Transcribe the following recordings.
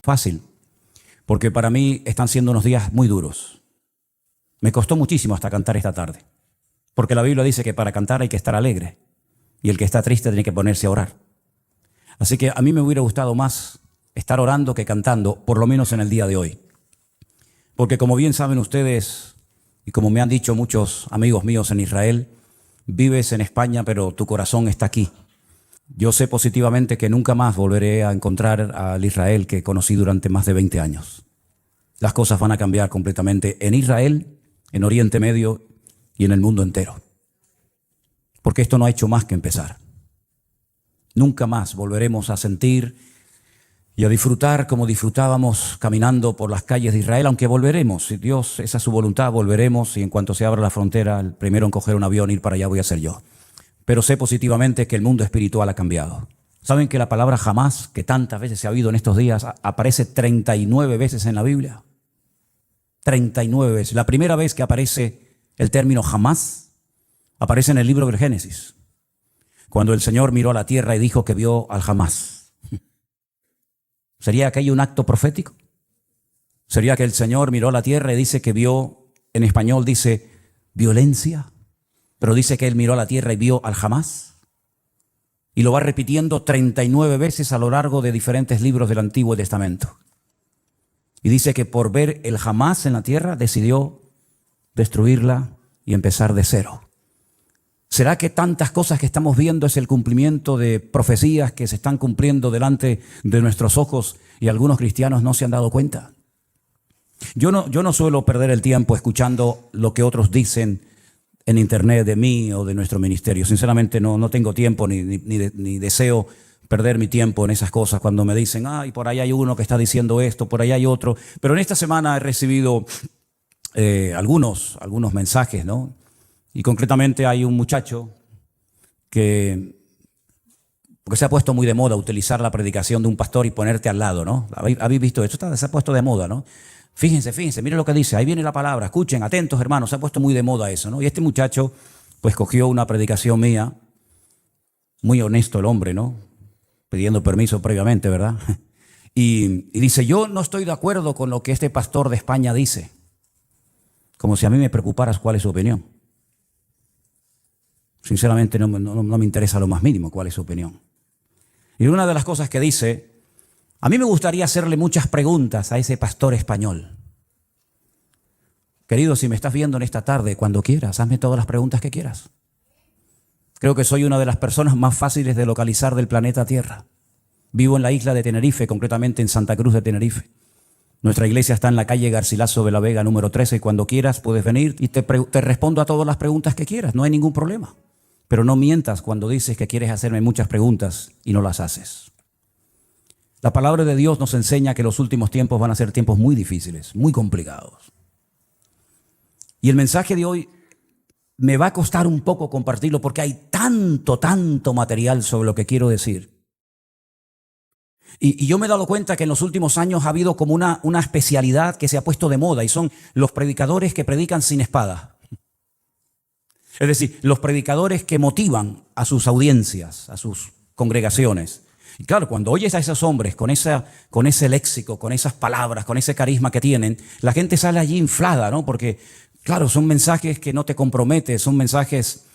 fácil, porque para mí están siendo unos días muy duros. Me costó muchísimo hasta cantar esta tarde, porque la Biblia dice que para cantar hay que estar alegre, y el que está triste tiene que ponerse a orar. Así que a mí me hubiera gustado más estar orando que cantando, por lo menos en el día de hoy. Porque como bien saben ustedes, y como me han dicho muchos amigos míos en Israel, vives en España, pero tu corazón está aquí. Yo sé positivamente que nunca más volveré a encontrar al Israel que conocí durante más de 20 años. Las cosas van a cambiar completamente en Israel, en Oriente Medio y en el mundo entero. Porque esto no ha hecho más que empezar. Nunca más volveremos a sentir y a disfrutar como disfrutábamos caminando por las calles de Israel, aunque volveremos, si Dios, esa es su voluntad, volveremos, y en cuanto se abra la frontera, el primero en coger un avión, ir para allá voy a ser yo. Pero sé positivamente que el mundo espiritual ha cambiado. ¿Saben que la palabra jamás, que tantas veces se ha oído en estos días, aparece 39 veces en la Biblia? 39 veces. La primera vez que aparece el término jamás, aparece en el libro del Génesis, cuando el Señor miró a la tierra y dijo que vio al jamás. ¿Sería aquello un acto profético? ¿Sería que el Señor miró a la tierra y dice que vio, en español dice violencia, pero dice que Él miró a la tierra y vio al jamás? Y lo va repitiendo 39 veces a lo largo de diferentes libros del Antiguo Testamento. Y dice que por ver el jamás en la tierra decidió destruirla y empezar de cero. ¿Será que tantas cosas que estamos viendo es el cumplimiento de profecías que se están cumpliendo delante de nuestros ojos y algunos cristianos no se han dado cuenta? Yo no suelo perder el tiempo escuchando lo que otros dicen en internet de mí o de nuestro ministerio. Sinceramente no tengo tiempo ni deseo perder mi tiempo en esas cosas cuando me dicen, ay, por ahí hay uno que está diciendo esto, por ahí hay otro. Pero en esta semana he recibido algunos mensajes, ¿no? Y concretamente hay un muchacho porque se ha puesto muy de moda utilizar la predicación de un pastor y ponerte al lado, ¿no? ¿Habéis visto esto? Se ha puesto de moda, ¿no? Fíjense, miren lo que dice, ahí viene la palabra, escuchen, atentos hermanos, se ha puesto muy de moda eso, ¿no? Y este muchacho pues cogió una predicación mía, muy honesto el hombre, ¿no? Pidiendo permiso previamente, ¿verdad? Y dice, yo no estoy de acuerdo con lo que este pastor de España dice. Como si a mí me preocuparas cuál es su opinión. Sinceramente no me interesa lo más mínimo cuál es su opinión. Y una de las cosas que dice, a mí me gustaría hacerle muchas preguntas a ese pastor español. Querido, si me estás viendo en esta tarde, cuando quieras, hazme todas las preguntas que quieras. Creo que soy una de las personas más fáciles de localizar del planeta Tierra. Vivo en la isla de Tenerife, concretamente en Santa Cruz de Tenerife. Nuestra iglesia está en la calle Garcilaso de la Vega número 13 y cuando quieras puedes venir y te respondo a todas las preguntas que quieras, no hay ningún problema. Pero no mientas cuando dices que quieres hacerme muchas preguntas y no las haces. La palabra de Dios nos enseña que los últimos tiempos van a ser tiempos muy difíciles, muy complicados. Y el mensaje de hoy me va a costar un poco compartirlo porque hay tanto material sobre lo que quiero decir. Y yo me he dado cuenta que en los últimos años ha habido como una especialidad que se ha puesto de moda y son los predicadores que predican sin espada. Es decir, los predicadores que motivan a sus audiencias, a sus congregaciones. Y claro, cuando oyes a esos hombres con ese léxico, con esas palabras, con ese carisma que tienen, la gente sale allí inflada, ¿no? Porque, claro, son mensajes que no te comprometen, son mensajes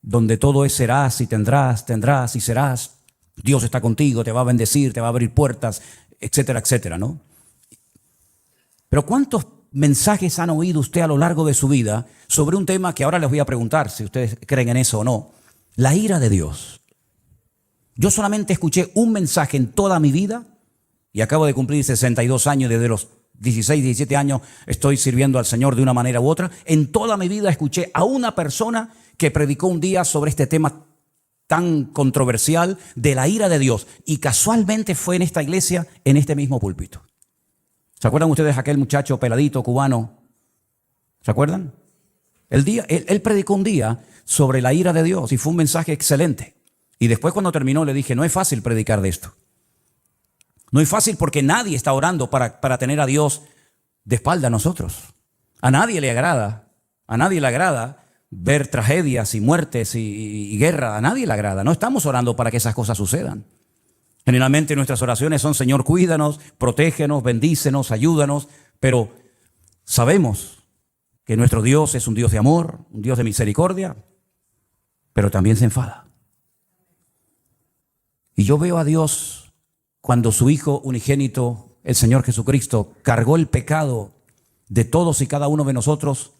donde todo es serás y tendrás y serás. Dios está contigo, te va a bendecir, te va a abrir puertas, etcétera, etcétera, ¿no? Pero ¿cuántos mensajes han oído usted a lo largo de su vida sobre un tema que ahora les voy a preguntar si ustedes creen en eso o no? La ira de Dios. Yo solamente escuché un mensaje en toda mi vida y acabo de cumplir 62 años, desde los 16, 17 años estoy sirviendo al Señor de una manera u otra. En toda mi vida escuché a una persona que predicó un día sobre este tema tan controversial de la ira de Dios y casualmente fue en esta iglesia, en este mismo púlpito. ¿Se acuerdan ustedes de aquel muchacho peladito cubano? ¿Se acuerdan? Él predicó un día sobre la ira de Dios y fue un mensaje excelente. Y después cuando terminó le dije, no es fácil predicar de esto. No es fácil porque nadie está orando para tener a Dios de espalda a nosotros. A nadie le agrada ver tragedias y muertes y guerra. A nadie le agrada. No estamos orando para que esas cosas sucedan. Generalmente nuestras oraciones son: Señor, cuídanos, protégenos, bendícenos, ayúdanos. Pero sabemos que nuestro Dios es un Dios de amor, un Dios de misericordia, pero también se enfada. Y yo veo a Dios cuando su Hijo unigénito, el Señor Jesucristo, cargó el pecado de todos y cada uno de nosotros.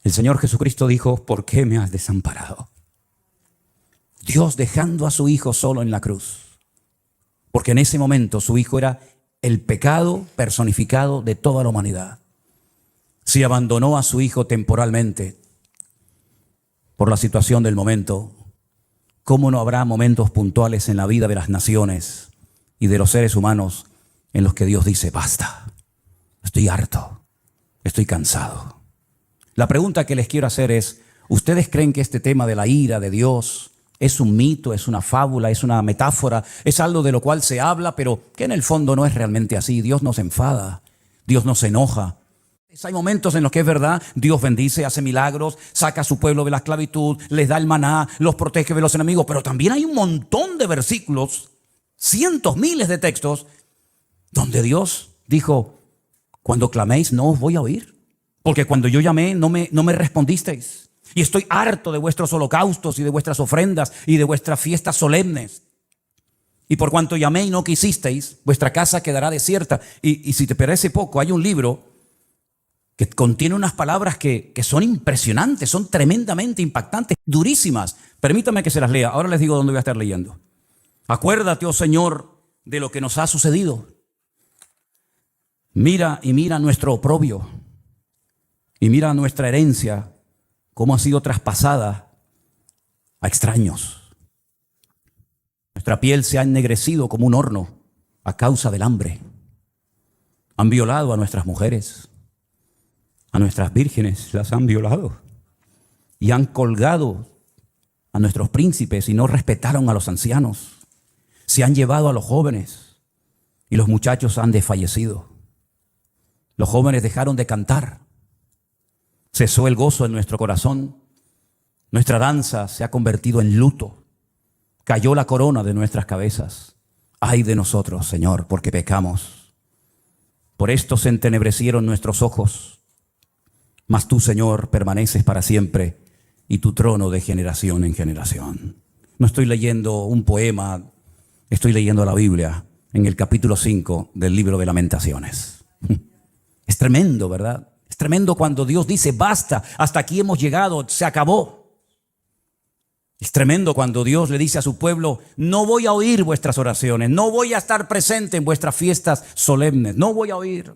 El Señor Jesucristo dijo: ¿por qué me has desamparado? Dios dejando a su Hijo solo en la cruz. Porque en ese momento su Hijo era el pecado personificado de toda la humanidad. Si abandonó a su Hijo temporalmente por la situación del momento, ¿cómo no habrá momentos puntuales en la vida de las naciones y de los seres humanos en los que Dios dice: basta, estoy harto, estoy cansado? La pregunta que les quiero hacer es: ¿ustedes creen que este tema de la ira de Dios es un mito, es una fábula, es una metáfora, es algo de lo cual se habla, pero que en el fondo no es realmente así? Dios no se enfada, Dios no se enoja. Hay momentos en los que es verdad, Dios bendice, hace milagros, saca a su pueblo de la esclavitud, les da el maná, los protege de los enemigos, pero también hay un montón de versículos, cientos, miles de textos, donde Dios dijo: cuando claméis no os voy a oír, porque cuando yo llamé no me respondisteis. Y estoy harto de vuestros holocaustos y de vuestras ofrendas y de vuestras fiestas solemnes. Y por cuanto llamé y no quisisteis, vuestra casa quedará desierta. Y si te parece poco, hay un libro que contiene unas palabras que son impresionantes, son tremendamente impactantes, durísimas. Permítame que se las lea. Ahora les digo dónde voy a estar leyendo. Acuérdate, oh Señor, de lo que nos ha sucedido. Mira nuestro oprobio. Y mira nuestra herencia, cómo ha sido traspasada a extraños. Nuestra piel se ha ennegrecido como un horno a causa del hambre. Han violado a nuestras mujeres, a nuestras vírgenes las han violado. Y han colgado a nuestros príncipes y no respetaron a los ancianos. Se han llevado a los jóvenes y los muchachos han desfallecido. Los jóvenes dejaron de cantar. Cesó el gozo en nuestro corazón. Nuestra danza se ha convertido en luto. Cayó la corona de nuestras cabezas. Ay de nosotros, Señor, porque pecamos. Por esto se entenebrecieron nuestros ojos. Mas tú, Señor, permaneces para siempre y tu trono de generación en generación. No estoy leyendo un poema, estoy leyendo la Biblia en el capítulo 5 del libro de Lamentaciones. Es tremendo, ¿verdad? Es tremendo cuando Dios dice: basta, hasta aquí hemos llegado, se acabó. Es tremendo cuando Dios le dice a su pueblo: no voy a oír vuestras oraciones, no voy a estar presente en vuestras fiestas solemnes, no voy a oír.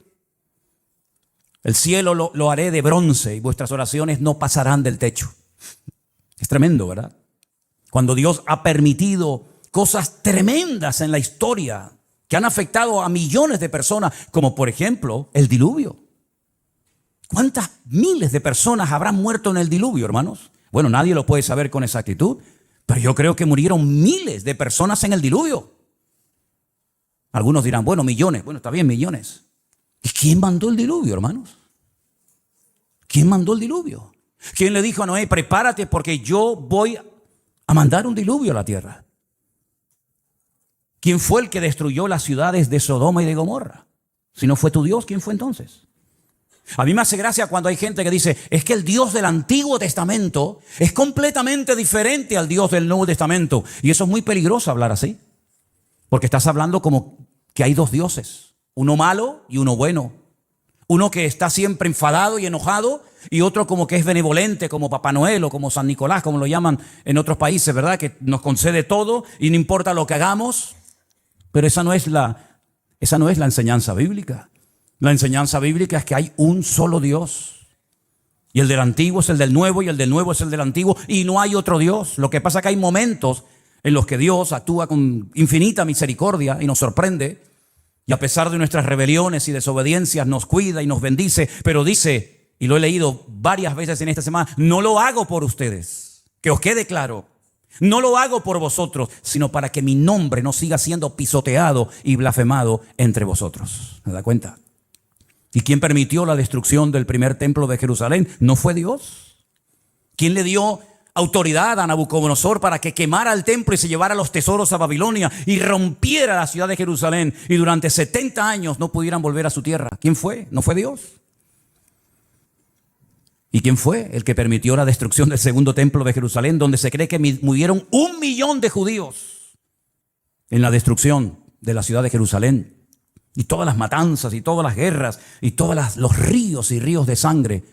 El cielo lo haré de bronce y vuestras oraciones no pasarán del techo. Es tremendo, ¿verdad? Cuando Dios ha permitido cosas tremendas en la historia que han afectado a millones de personas, como por ejemplo el diluvio. ¿Cuántas miles de personas habrán muerto en el diluvio, hermanos? Bueno, nadie lo puede saber con exactitud, pero yo creo que murieron miles de personas en el diluvio. Algunos dirán: bueno, millones. Bueno, está bien, millones. ¿Y quién mandó el diluvio, hermanos? ¿Quién mandó el diluvio? ¿Quién le dijo a Noé: prepárate porque yo voy a mandar un diluvio a la tierra? ¿Quién fue el que destruyó las ciudades de Sodoma y de Gomorra? Si no fue tu Dios, ¿quién fue entonces? A mí me hace gracia cuando hay gente que dice: es que el Dios del Antiguo Testamento es completamente diferente al Dios del Nuevo Testamento. Y eso es muy peligroso hablar así, porque estás hablando como que hay dos dioses, uno malo y uno bueno. Uno que está siempre enfadado y enojado, y otro como que es benevolente, como Papá Noel o como San Nicolás, como lo llaman en otros países, ¿verdad? Que nos concede todo y no importa lo que hagamos. Pero esa no es la enseñanza bíblica. La enseñanza bíblica es que hay un solo Dios. Y el del antiguo es el del nuevo, y el del nuevo es el del antiguo, y no hay otro Dios. Lo que pasa es que hay momentos en los que Dios actúa con infinita misericordia y nos sorprende. Y a pesar de nuestras rebeliones y desobediencias nos cuida y nos bendice. Pero dice, y lo he leído varias veces en esta semana: no lo hago por ustedes. Que os quede claro. No lo hago por vosotros, sino para que mi nombre no siga siendo pisoteado y blasfemado entre vosotros. ¿Se da cuenta? ¿Y quién permitió la destrucción del primer templo de Jerusalén? ¿No fue Dios? ¿Quién le dio autoridad a Nabucodonosor para que quemara el templo y se llevara los tesoros a Babilonia y rompiera la ciudad de Jerusalén y durante 70 años no pudieran volver a su tierra. ¿Quién fue? ¿No fue Dios? ¿Y quién fue el que permitió la destrucción del segundo templo de Jerusalén, donde se cree que murieron 1 millón de judíos en la destrucción de la ciudad de Jerusalén? Y todas las matanzas y todas las guerras y todos los ríos y ríos de sangre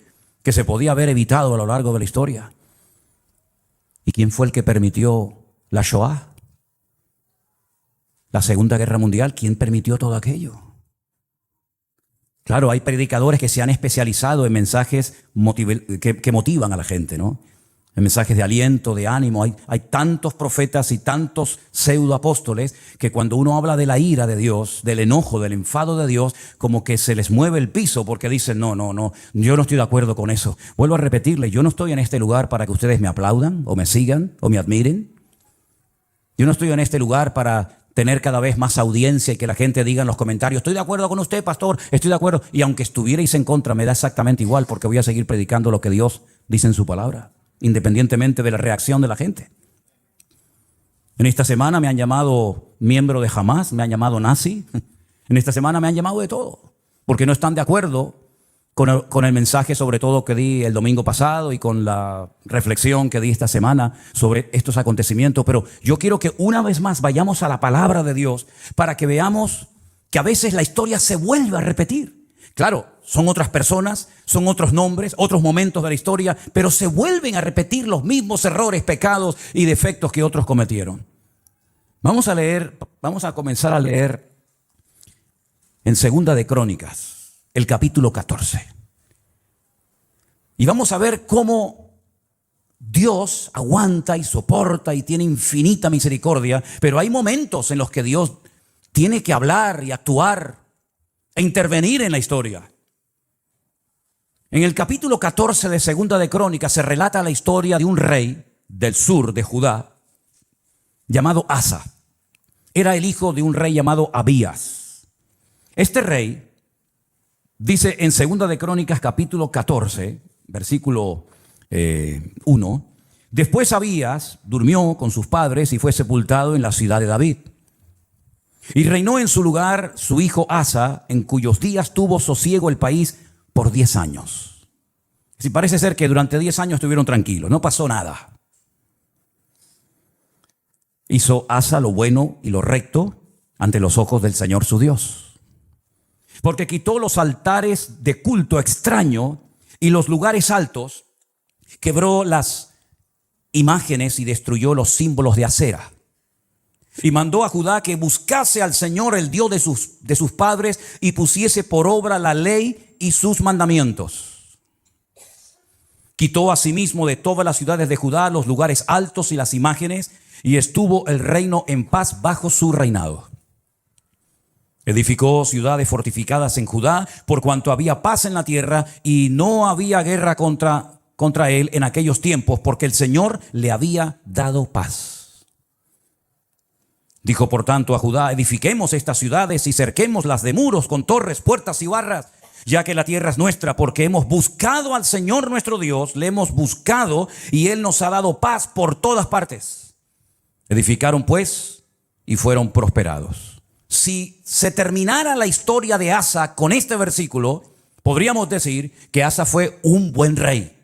que se podía haber evitado a lo largo de la historia. ¿Y quién fue el que permitió la Shoah? La Segunda Guerra Mundial. ¿Quién permitió todo aquello? Claro, hay predicadores que se han especializado en mensajes que motivan a la gente, ¿no? En mensajes de aliento, de ánimo. Hay tantos profetas y tantos pseudoapóstoles que cuando uno habla de la ira de Dios, del enojo, del enfado de Dios, como que se les mueve el piso porque dicen, no, yo no estoy de acuerdo con eso. Vuelvo a repetirle, yo no estoy en este lugar para que ustedes me aplaudan o me sigan o me admiren. Yo no estoy en este lugar para tener cada vez más audiencia y que la gente diga en los comentarios, estoy de acuerdo con usted, pastor, estoy de acuerdo. Y aunque estuvierais en contra, me da exactamente igual porque voy a seguir predicando lo que Dios dice en su palabra, independientemente de la reacción de la gente. En esta semana me han llamado miembro de Hamas, me han llamado nazi. En esta semana me han llamado de todo, porque no están de acuerdo con el mensaje sobre todo que di el domingo pasado y con la reflexión que di esta semana sobre estos acontecimientos. Pero yo quiero que una vez más vayamos a la palabra de Dios para que veamos que a veces la historia se vuelve a repetir. Claro, son otras personas, son otros nombres, otros momentos de la historia, pero se vuelven a repetir los mismos errores, pecados y defectos que otros cometieron. Vamos a comenzar a leer en Segunda de Crónicas, el capítulo 14. Y vamos a ver cómo Dios aguanta y soporta y tiene infinita misericordia, pero hay momentos en los que Dios tiene que hablar y actuar e intervenir en la historia. En el capítulo 14 de Segunda de Crónicas se relata la historia de un rey del sur de Judá llamado Asa. Era el hijo de un rey llamado Abías. Este rey dice en Segunda de Crónicas capítulo 14, versículo 1, después Abías durmió con sus padres y fue sepultado en la ciudad de David. Y reinó en su lugar su hijo Asa, en cuyos días tuvo sosiego el país por 10 años. Sí, parece ser que durante 10 años estuvieron tranquilos, no pasó nada. Hizo Asa lo bueno y lo recto ante los ojos del Señor su Dios, porque quitó los altares de culto extraño y los lugares altos, quebró las imágenes y destruyó los símbolos de Acera. Y mandó a Judá que buscase al Señor, el Dios de sus padres, y pusiese por obra la ley y sus mandamientos. Quitó asimismo de todas las ciudades de Judá los lugares altos y las imágenes, y estuvo el reino en paz bajo su reinado. Edificó ciudades fortificadas en Judá, por cuanto había paz en la tierra y no había guerra contra él en aquellos tiempos, porque el Señor le había dado paz. Dijo por tanto a Judá, edifiquemos estas ciudades y cerquémoslas de muros con torres, puertas y barras, ya que la tierra es nuestra, porque hemos buscado al Señor nuestro Dios, le hemos buscado y Él nos ha dado paz por todas partes. Edificaron pues y fueron prosperados. Si se terminara la historia de Asa con este versículo, podríamos decir que Asa fue un buen rey,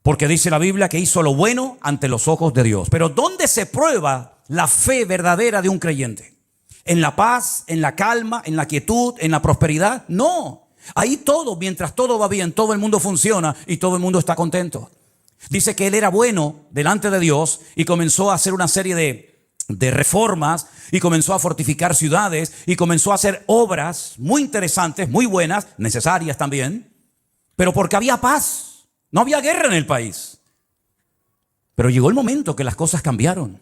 porque dice la Biblia que hizo lo bueno ante los ojos de Dios. Pero ¿dónde se prueba la fe verdadera de un creyente? ¿En la paz, en la calma, en la quietud, en la prosperidad? No, ahí todo, mientras todo va bien, todo el mundo funciona y todo el mundo está contento. Dice que él era bueno delante de Dios y comenzó a hacer una serie de reformas y comenzó a fortificar ciudades y comenzó a hacer obras muy interesantes, muy buenas, necesarias también, pero porque había paz, no había guerra en el país. Pero llegó el momento que las cosas cambiaron.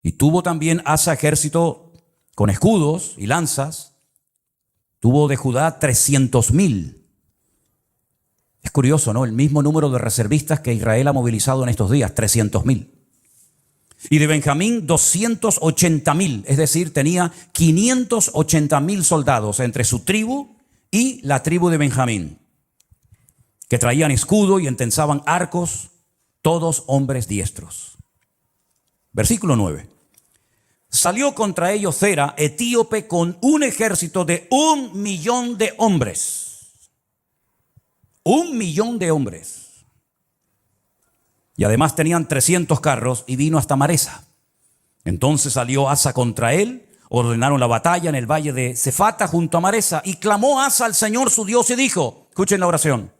Y tuvo también Asa ejército con escudos y lanzas. Tuvo de Judá 300,000. Es curioso, ¿no? El mismo número de reservistas que Israel ha movilizado en estos días, 300,000. Y de Benjamín 280,000, es decir, tenía 580,000 soldados entre su tribu y la tribu de Benjamín. que traían escudo y entensaban arcos, todos hombres diestros. Versículo 9. Salió contra ellos Zera, etíope, con un ejército de 1,000,000 de hombres. 1,000,000 de hombres. Y además tenían 300 carros y vino hasta Maresa. Entonces salió Asa contra él, ordenaron la batalla en el valle de Cefata junto a Maresa, y clamó Asa al Señor su Dios y dijo, escuchen la oración: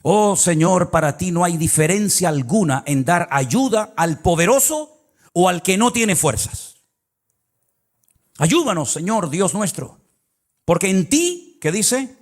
oh Señor, para ti no hay diferencia alguna en dar ayuda al poderoso o al que no tiene fuerzas. Ayúdanos, Señor Dios nuestro, porque en ti, ¿qué dice?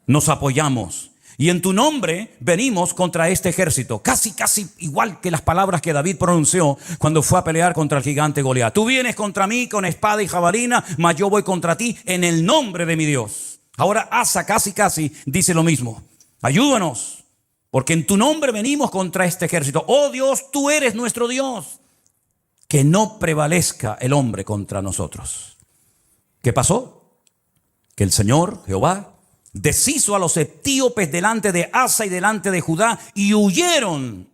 Nos apoyamos. Y en tu nombre venimos contra este ejército. Casi igual que las palabras que David pronunció cuando fue a pelear contra el gigante Goliat. Tú vienes contra mí con espada y jabalina, mas yo voy contra ti en el nombre de mi Dios. Ahora Asa casi dice lo mismo. Ayúdanos, porque en tu nombre venimos contra este ejército. Oh Dios, tú eres nuestro Dios. Que no prevalezca el hombre contra nosotros. ¿Qué pasó? Que el Señor, Jehová, deshizo a los etíopes delante de Asa y delante de Judá, y huyeron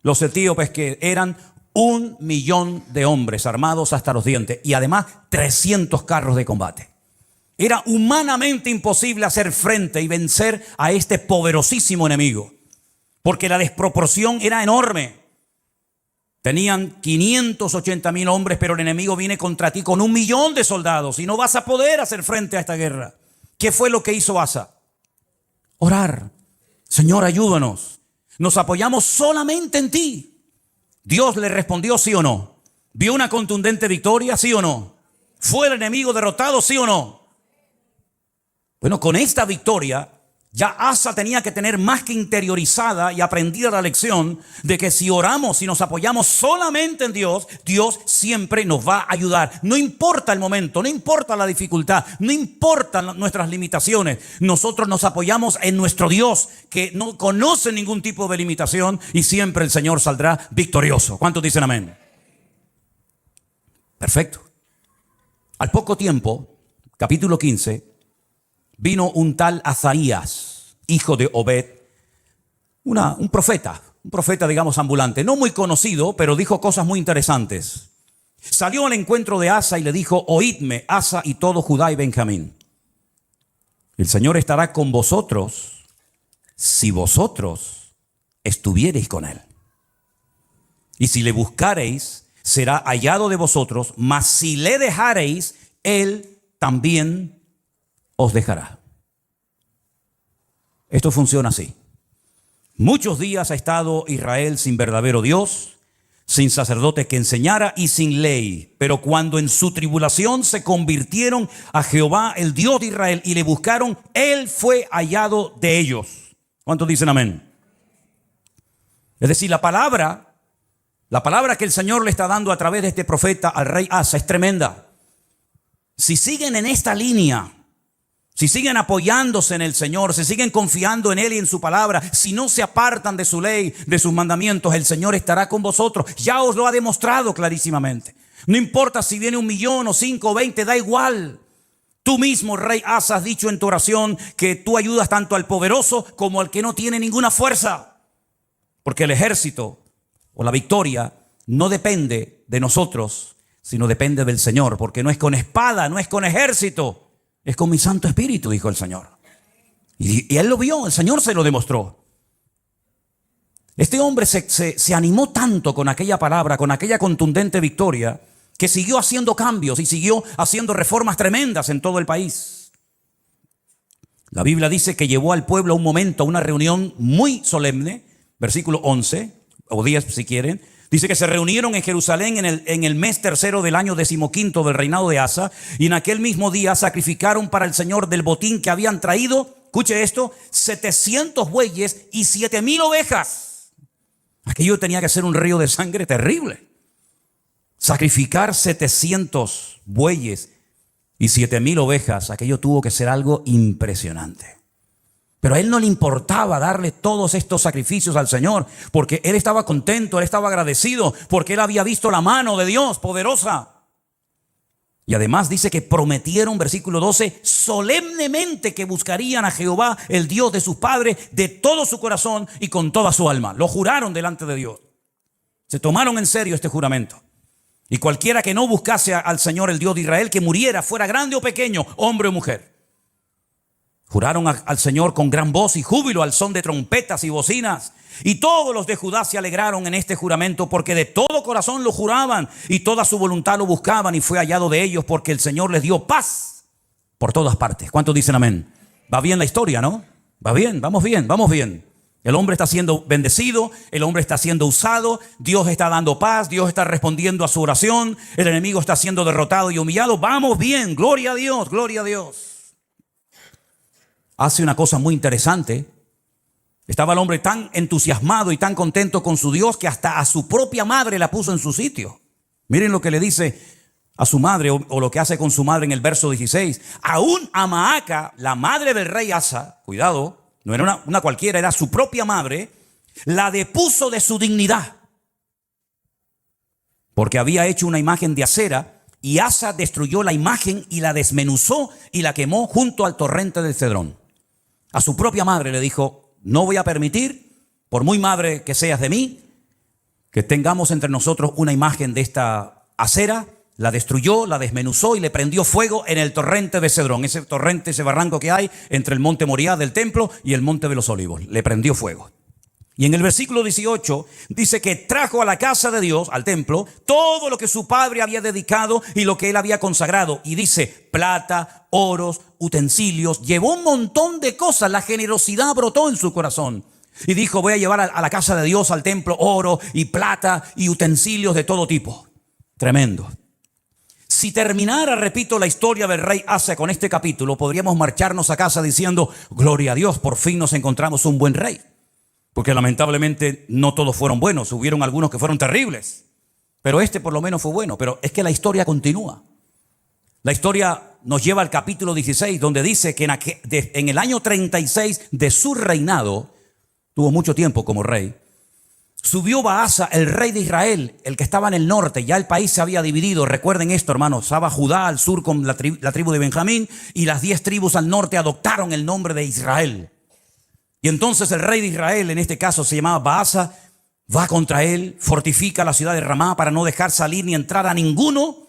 los etíopes, que eran 1,000,000 de hombres armados hasta los dientes, y además 300 carros de combate. Era humanamente imposible hacer frente y vencer a este poderosísimo enemigo, porque la desproporción era enorme. Tenían 580,000 hombres, pero el enemigo viene contra ti con 1,000,000 de soldados y no vas a poder hacer frente a esta guerra. ¿Qué fue lo que hizo Asa? Orar. Señor, ayúdanos. Nos apoyamos solamente en ti. Dios le respondió, sí o no. ¿Vio una contundente victoria, sí o no? ¿Fue el enemigo derrotado, sí o no? Bueno, con esta victoria ya Asa tenía que tener más que interiorizada y aprendida la lección de que si oramos y nos apoyamos solamente en Dios, Dios siempre nos va a ayudar. No importa el momento, no importa la dificultad, no importan nuestras limitaciones. Nosotros nos apoyamos en nuestro Dios, que no conoce ningún tipo de limitación, y siempre el Señor saldrá victorioso. ¿Cuántos dicen amén? Perfecto. Al poco tiempo, capítulo 15, vino un tal Azaías, hijo de Obed, un profeta, digamos ambulante, no muy conocido, pero dijo cosas muy interesantes. Salió al encuentro de Asa y le dijo, oídme, Asa y todo Judá y Benjamín. El Señor estará con vosotros si vosotros estuviereis con él. Y si le buscareis, será hallado de vosotros, mas si le dejareis, él también os dejará. Esto funciona así. Muchos días ha estado Israel sin verdadero Dios, sin sacerdote que enseñara y sin ley. Pero cuando en su tribulación se convirtieron a Jehová, el Dios de Israel, y le buscaron, él fue hallado de ellos. ¿Cuántos dicen amén? Es decir, la palabra que el Señor le está dando a través de este profeta al rey Asa es tremenda. Si siguen en esta línea, si siguen apoyándose en el Señor, si siguen confiando en Él y en su palabra, si no se apartan de su ley, de sus mandamientos, el Señor estará con vosotros. Ya os lo ha demostrado clarísimamente. No importa si viene 1,000,000 o 5 o 20, da igual. Tú mismo, rey Asa, has dicho en tu oración que tú ayudas tanto al poderoso como al que no tiene ninguna fuerza. Porque el ejército o la victoria no depende de nosotros, sino depende del Señor. Porque no es con espada, no es con ejército, es con mi Santo Espíritu, dijo el Señor. Y él lo vio, el Señor se lo demostró. Este hombre se animó tanto con aquella palabra, con aquella contundente victoria, que siguió haciendo cambios y siguió haciendo reformas tremendas en todo el país. La Biblia dice que llevó al pueblo a un momento, a una reunión muy solemne, versículo 11, o 10 si quieren. Dice que se reunieron en Jerusalén en el mes tercero del año 15 del reinado de Asa, y en aquel mismo día sacrificaron para el Señor del botín que habían traído, escuche esto, 700 bueyes y 7,000 ovejas. Aquello tenía que ser un río de sangre terrible. Sacrificar 700 bueyes y 7,000 ovejas, aquello tuvo que ser algo impresionante. Pero a él no le importaba darle todos estos sacrificios al Señor, porque él estaba contento, él estaba agradecido, porque él había visto la mano de Dios poderosa. Y además dice que prometieron, versículo 12, solemnemente que buscarían a Jehová, el Dios de sus padres, de todo su corazón y con toda su alma. Lo juraron delante de Dios. Se tomaron en serio este juramento. Y cualquiera que no buscase al Señor, el Dios de Israel, que muriera, fuera grande o pequeño, hombre o mujer. Juraron al Señor con gran voz y júbilo al son de trompetas y bocinas. Y todos los de Judá se alegraron en este juramento, porque de todo corazón lo juraban y toda su voluntad lo buscaban, y fue hallado de ellos, porque el Señor les dio paz por todas partes. ¿Cuántos dicen amén? Va bien la historia, ¿no? Va bien, vamos bien, vamos bien. El hombre está siendo bendecido, el hombre está siendo usado, Dios está dando paz, Dios está respondiendo a su oración, el enemigo está siendo derrotado y humillado. Vamos bien, gloria a Dios, gloria a Dios. Hace una cosa muy interesante. Estaba el hombre tan entusiasmado y tan contento con su Dios que hasta a su propia madre la puso en su sitio. Miren lo que le dice a su madre, o lo que hace con su madre en el verso 16. Aún a Maaca, la madre del rey Asa, cuidado, no era una cualquiera, era su propia madre, la depuso de su dignidad, porque había hecho una imagen de acera, y Asa destruyó la imagen y la desmenuzó y la quemó junto al torrente del Cedrón. A su propia madre le dijo: no voy a permitir, por muy madre que seas de mí, que tengamos entre nosotros una imagen de esta acera. La destruyó, la desmenuzó y le prendió fuego en el torrente de Cedrón. Ese torrente, ese barranco que hay entre el monte Moriah del templo y el monte de los olivos. Le prendió fuego. Y en el versículo 18 dice que trajo a la casa de Dios, al templo, todo lo que su padre había dedicado y lo que él había consagrado. Y dice: plata, oros, utensilios. Llevó un montón de cosas. La generosidad brotó en su corazón. Y dijo: voy a llevar a la casa de Dios, al templo, oro y plata y utensilios de todo tipo. Tremendo. Si terminara, repito, la historia del rey Asa con este capítulo, podríamos marcharnos a casa diciendo: gloria a Dios, por fin nos encontramos un buen rey. Porque lamentablemente no todos fueron buenos, hubieron algunos que fueron terribles. Pero este por lo menos fue bueno. Pero es que la historia continúa. La historia nos lleva al capítulo 16, donde dice que en el año 36 de su reinado, tuvo mucho tiempo como rey, subió Baasa, el rey de Israel, el que estaba en el norte. Ya el país se había dividido. Recuerden esto, hermanos. Estaba Judá al sur con la tribu de Benjamín, y las 10 tribus al norte adoptaron el nombre de Israel. Y entonces el rey de Israel, en este caso se llamaba Baasa, va contra él, fortifica la ciudad de Ramá para no dejar salir ni entrar a ninguno.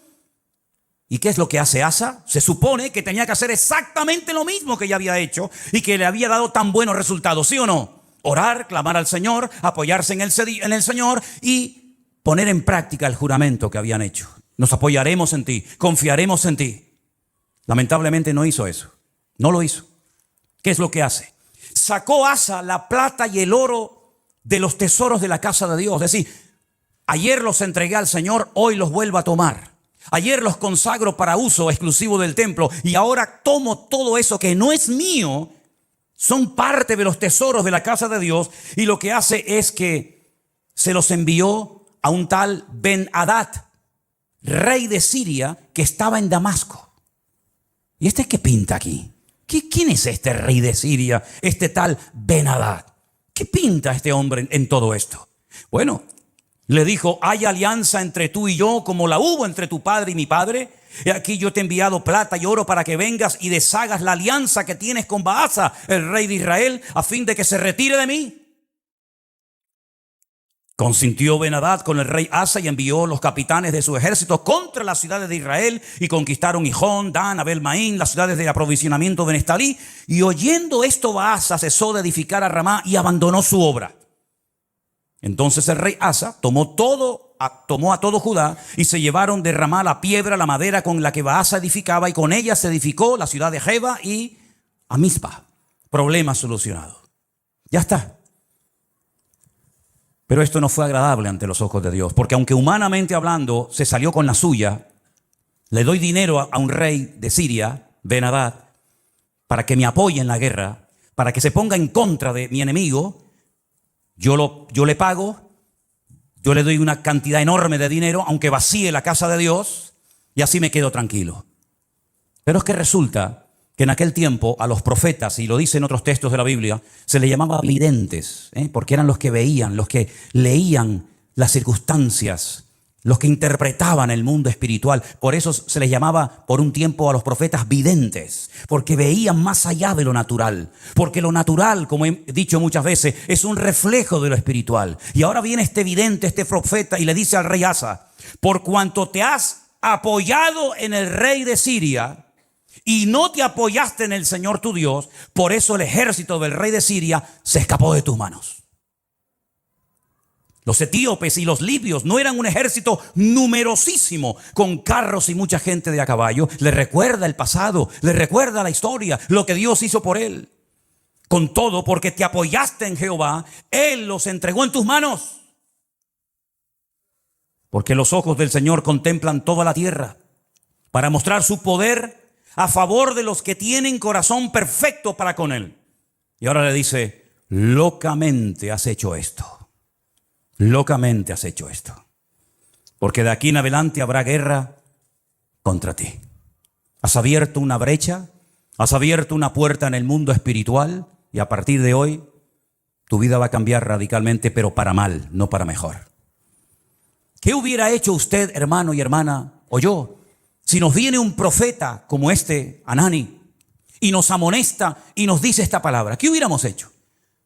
¿Y qué es lo que hace Asa? Se supone que tenía que hacer exactamente lo mismo que ya había hecho y que le había dado tan buenos resultados, ¿sí o no? Orar, clamar al Señor, apoyarse en el Señor y poner en práctica el juramento que habían hecho. Nos apoyaremos en ti, confiaremos en ti. Lamentablemente no hizo eso, no lo hizo. ¿Qué es lo que hace? Sacó Asa la plata y el oro de los tesoros de la casa de Dios. Es decir, ayer los entregué al Señor, hoy los vuelvo a tomar. Ayer los consagro para uso exclusivo del templo y ahora tomo todo eso que no es mío. Son parte de los tesoros de la casa de Dios, y lo que hace es que se los envió a un tal Ben-Hadad, rey de Siria, que estaba en Damasco. ¿Y este qué pinta aquí? ¿Quién es este rey de Siria, este tal Ben-Hadad? ¿Qué pinta este hombre en todo esto? Bueno, le dijo: hay alianza entre tú y yo como la hubo entre tu padre y mi padre. Y aquí yo te he enviado plata y oro para que vengas y deshagas la alianza que tienes con Baasa, el rey de Israel, a fin de que se retire de mí. Consintió Ben-Hadad con el rey Asa y envió los capitanes de su ejército contra las ciudades de Israel y conquistaron Gijón, Dan, Abel-Maín, las ciudades de aprovisionamiento de Neftalí. Y oyendo esto, Baasa cesó de edificar a Ramá y abandonó su obra. Entonces el rey Asa tomó a todo Judá y se llevaron de Ramá la piedra, la madera con la que Baasa edificaba, y con ella se edificó la ciudad de Jeba y a Mizpa. Problema solucionado. Ya está. Pero esto no fue agradable ante los ojos de Dios, porque aunque humanamente hablando se salió con la suya, le doy dinero a un rey de Siria, Ben-Hadad, para que me apoye en la guerra, para que se ponga en contra de mi enemigo. Yo le pago, yo le doy una cantidad enorme de dinero, aunque vacíe la casa de Dios, y así me quedo tranquilo. Pero es que resulta que en aquel tiempo a los profetas, y lo dicen otros textos de la Biblia, se les llamaba videntes, porque eran los que veían, los que leían las circunstancias los que interpretaban el mundo espiritual. Por eso se les llamaba por un tiempo a los profetas videntes, porque veían más allá de lo natural. Porque lo natural, como he dicho muchas veces, es un reflejo de lo espiritual. Y ahora viene este vidente, este profeta, y le dice al rey Asa: por cuanto te has apoyado en el rey de Siria y no te apoyaste en el Señor tu Dios, por eso el ejército del rey de Siria se escapó de tus manos. Los etíopes y los libios no eran un ejército numerosísimo con carros y mucha gente de a caballo. Le recuerda el pasado, le recuerda la historia, lo que Dios hizo por él. Con todo, porque te apoyaste en Jehová, Él los entregó en tus manos. Porque los ojos del Señor contemplan toda la tierra para mostrar su poder a favor de los que tienen corazón perfecto para con Él. Y ahora le dice: locamente has hecho esto. Locamente has hecho esto. Porque de aquí en adelante habrá guerra contra ti. Has abierto una brecha, has abierto una puerta en el mundo espiritual, y a partir de hoy tu vida va a cambiar radicalmente, pero para mal, no para mejor. ¿Qué hubiera hecho usted, hermano y hermana, o yo, si nos viene un profeta como este, Hanani, y nos amonesta y nos dice esta palabra? ¿Qué hubiéramos hecho?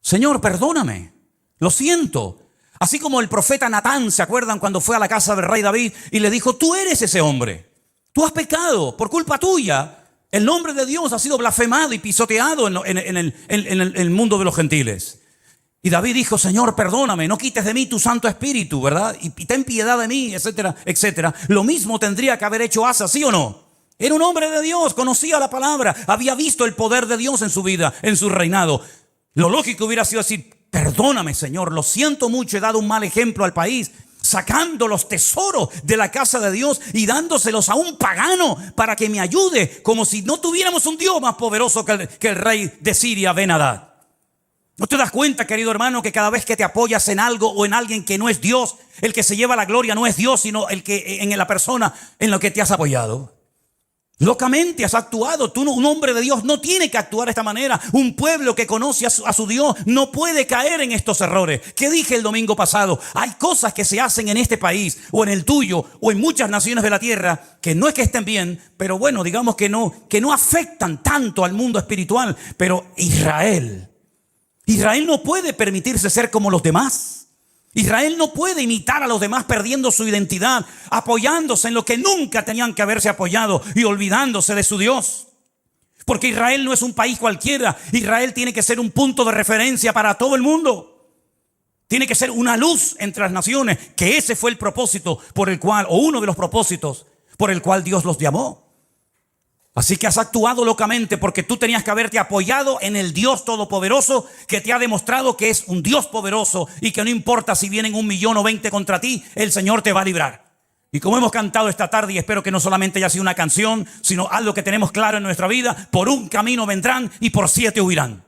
Señor, perdóname, lo siento. Así como el profeta Natán, ¿se acuerdan cuando fue a la casa del rey David y le dijo: tú eres ese hombre, tú has pecado por culpa tuya, el nombre de Dios ha sido blasfemado y pisoteado en el mundo de los gentiles? Y David dijo: Señor, perdóname, no quites de mí tu Santo Espíritu, ¿verdad? Y ten piedad de mí, etcétera, etcétera. Lo mismo tendría que haber hecho Asa, ¿sí o no? Era un hombre de Dios, conocía la palabra, había visto el poder de Dios en su vida, en su reinado. Lo lógico hubiera sido decir: perdóname, Señor, lo siento mucho, he dado un mal ejemplo al país, sacando los tesoros de la casa de Dios y dándoselos a un pagano para que me ayude, como si no tuviéramos un Dios más poderoso que el rey de Siria, Ben-Hadad. ¿No te das cuenta, querido hermano, que cada vez que te apoyas en algo o en alguien que no es Dios, el que se lleva la gloria no es Dios, sino el que en la persona en la que te has apoyado? Locamente has actuado. Tú, un hombre de Dios, no tiene que actuar de esta manera. Un pueblo que conoce a su Dios no puede caer en estos errores. ¿Qué dije el domingo pasado? Hay cosas que se hacen en este país o en el tuyo o en muchas naciones de la tierra que no es que estén bien, pero bueno, digamos que no afectan tanto al mundo espiritual. Pero Israel no puede permitirse ser como los demás. Israel no puede imitar a los demás perdiendo su identidad, apoyándose en lo que nunca tenían que haberse apoyado y olvidándose de su Dios. Porque Israel no es un país cualquiera. Israel tiene que ser un punto de referencia para todo el mundo. Tiene que ser una luz entre las naciones, que ese fue el propósito por el cual, o uno de los propósitos por el cual Dios los llamó. Así que has actuado locamente porque tú tenías que haberte apoyado en el Dios Todopoderoso, que te ha demostrado que es un Dios poderoso y que no importa si vienen 1 millón o 20 contra ti, el Señor te va a librar. Y como hemos cantado esta tarde, y espero que no solamente haya sido una canción, sino algo que tenemos claro en nuestra vida: por un camino vendrán y por 7 huirán.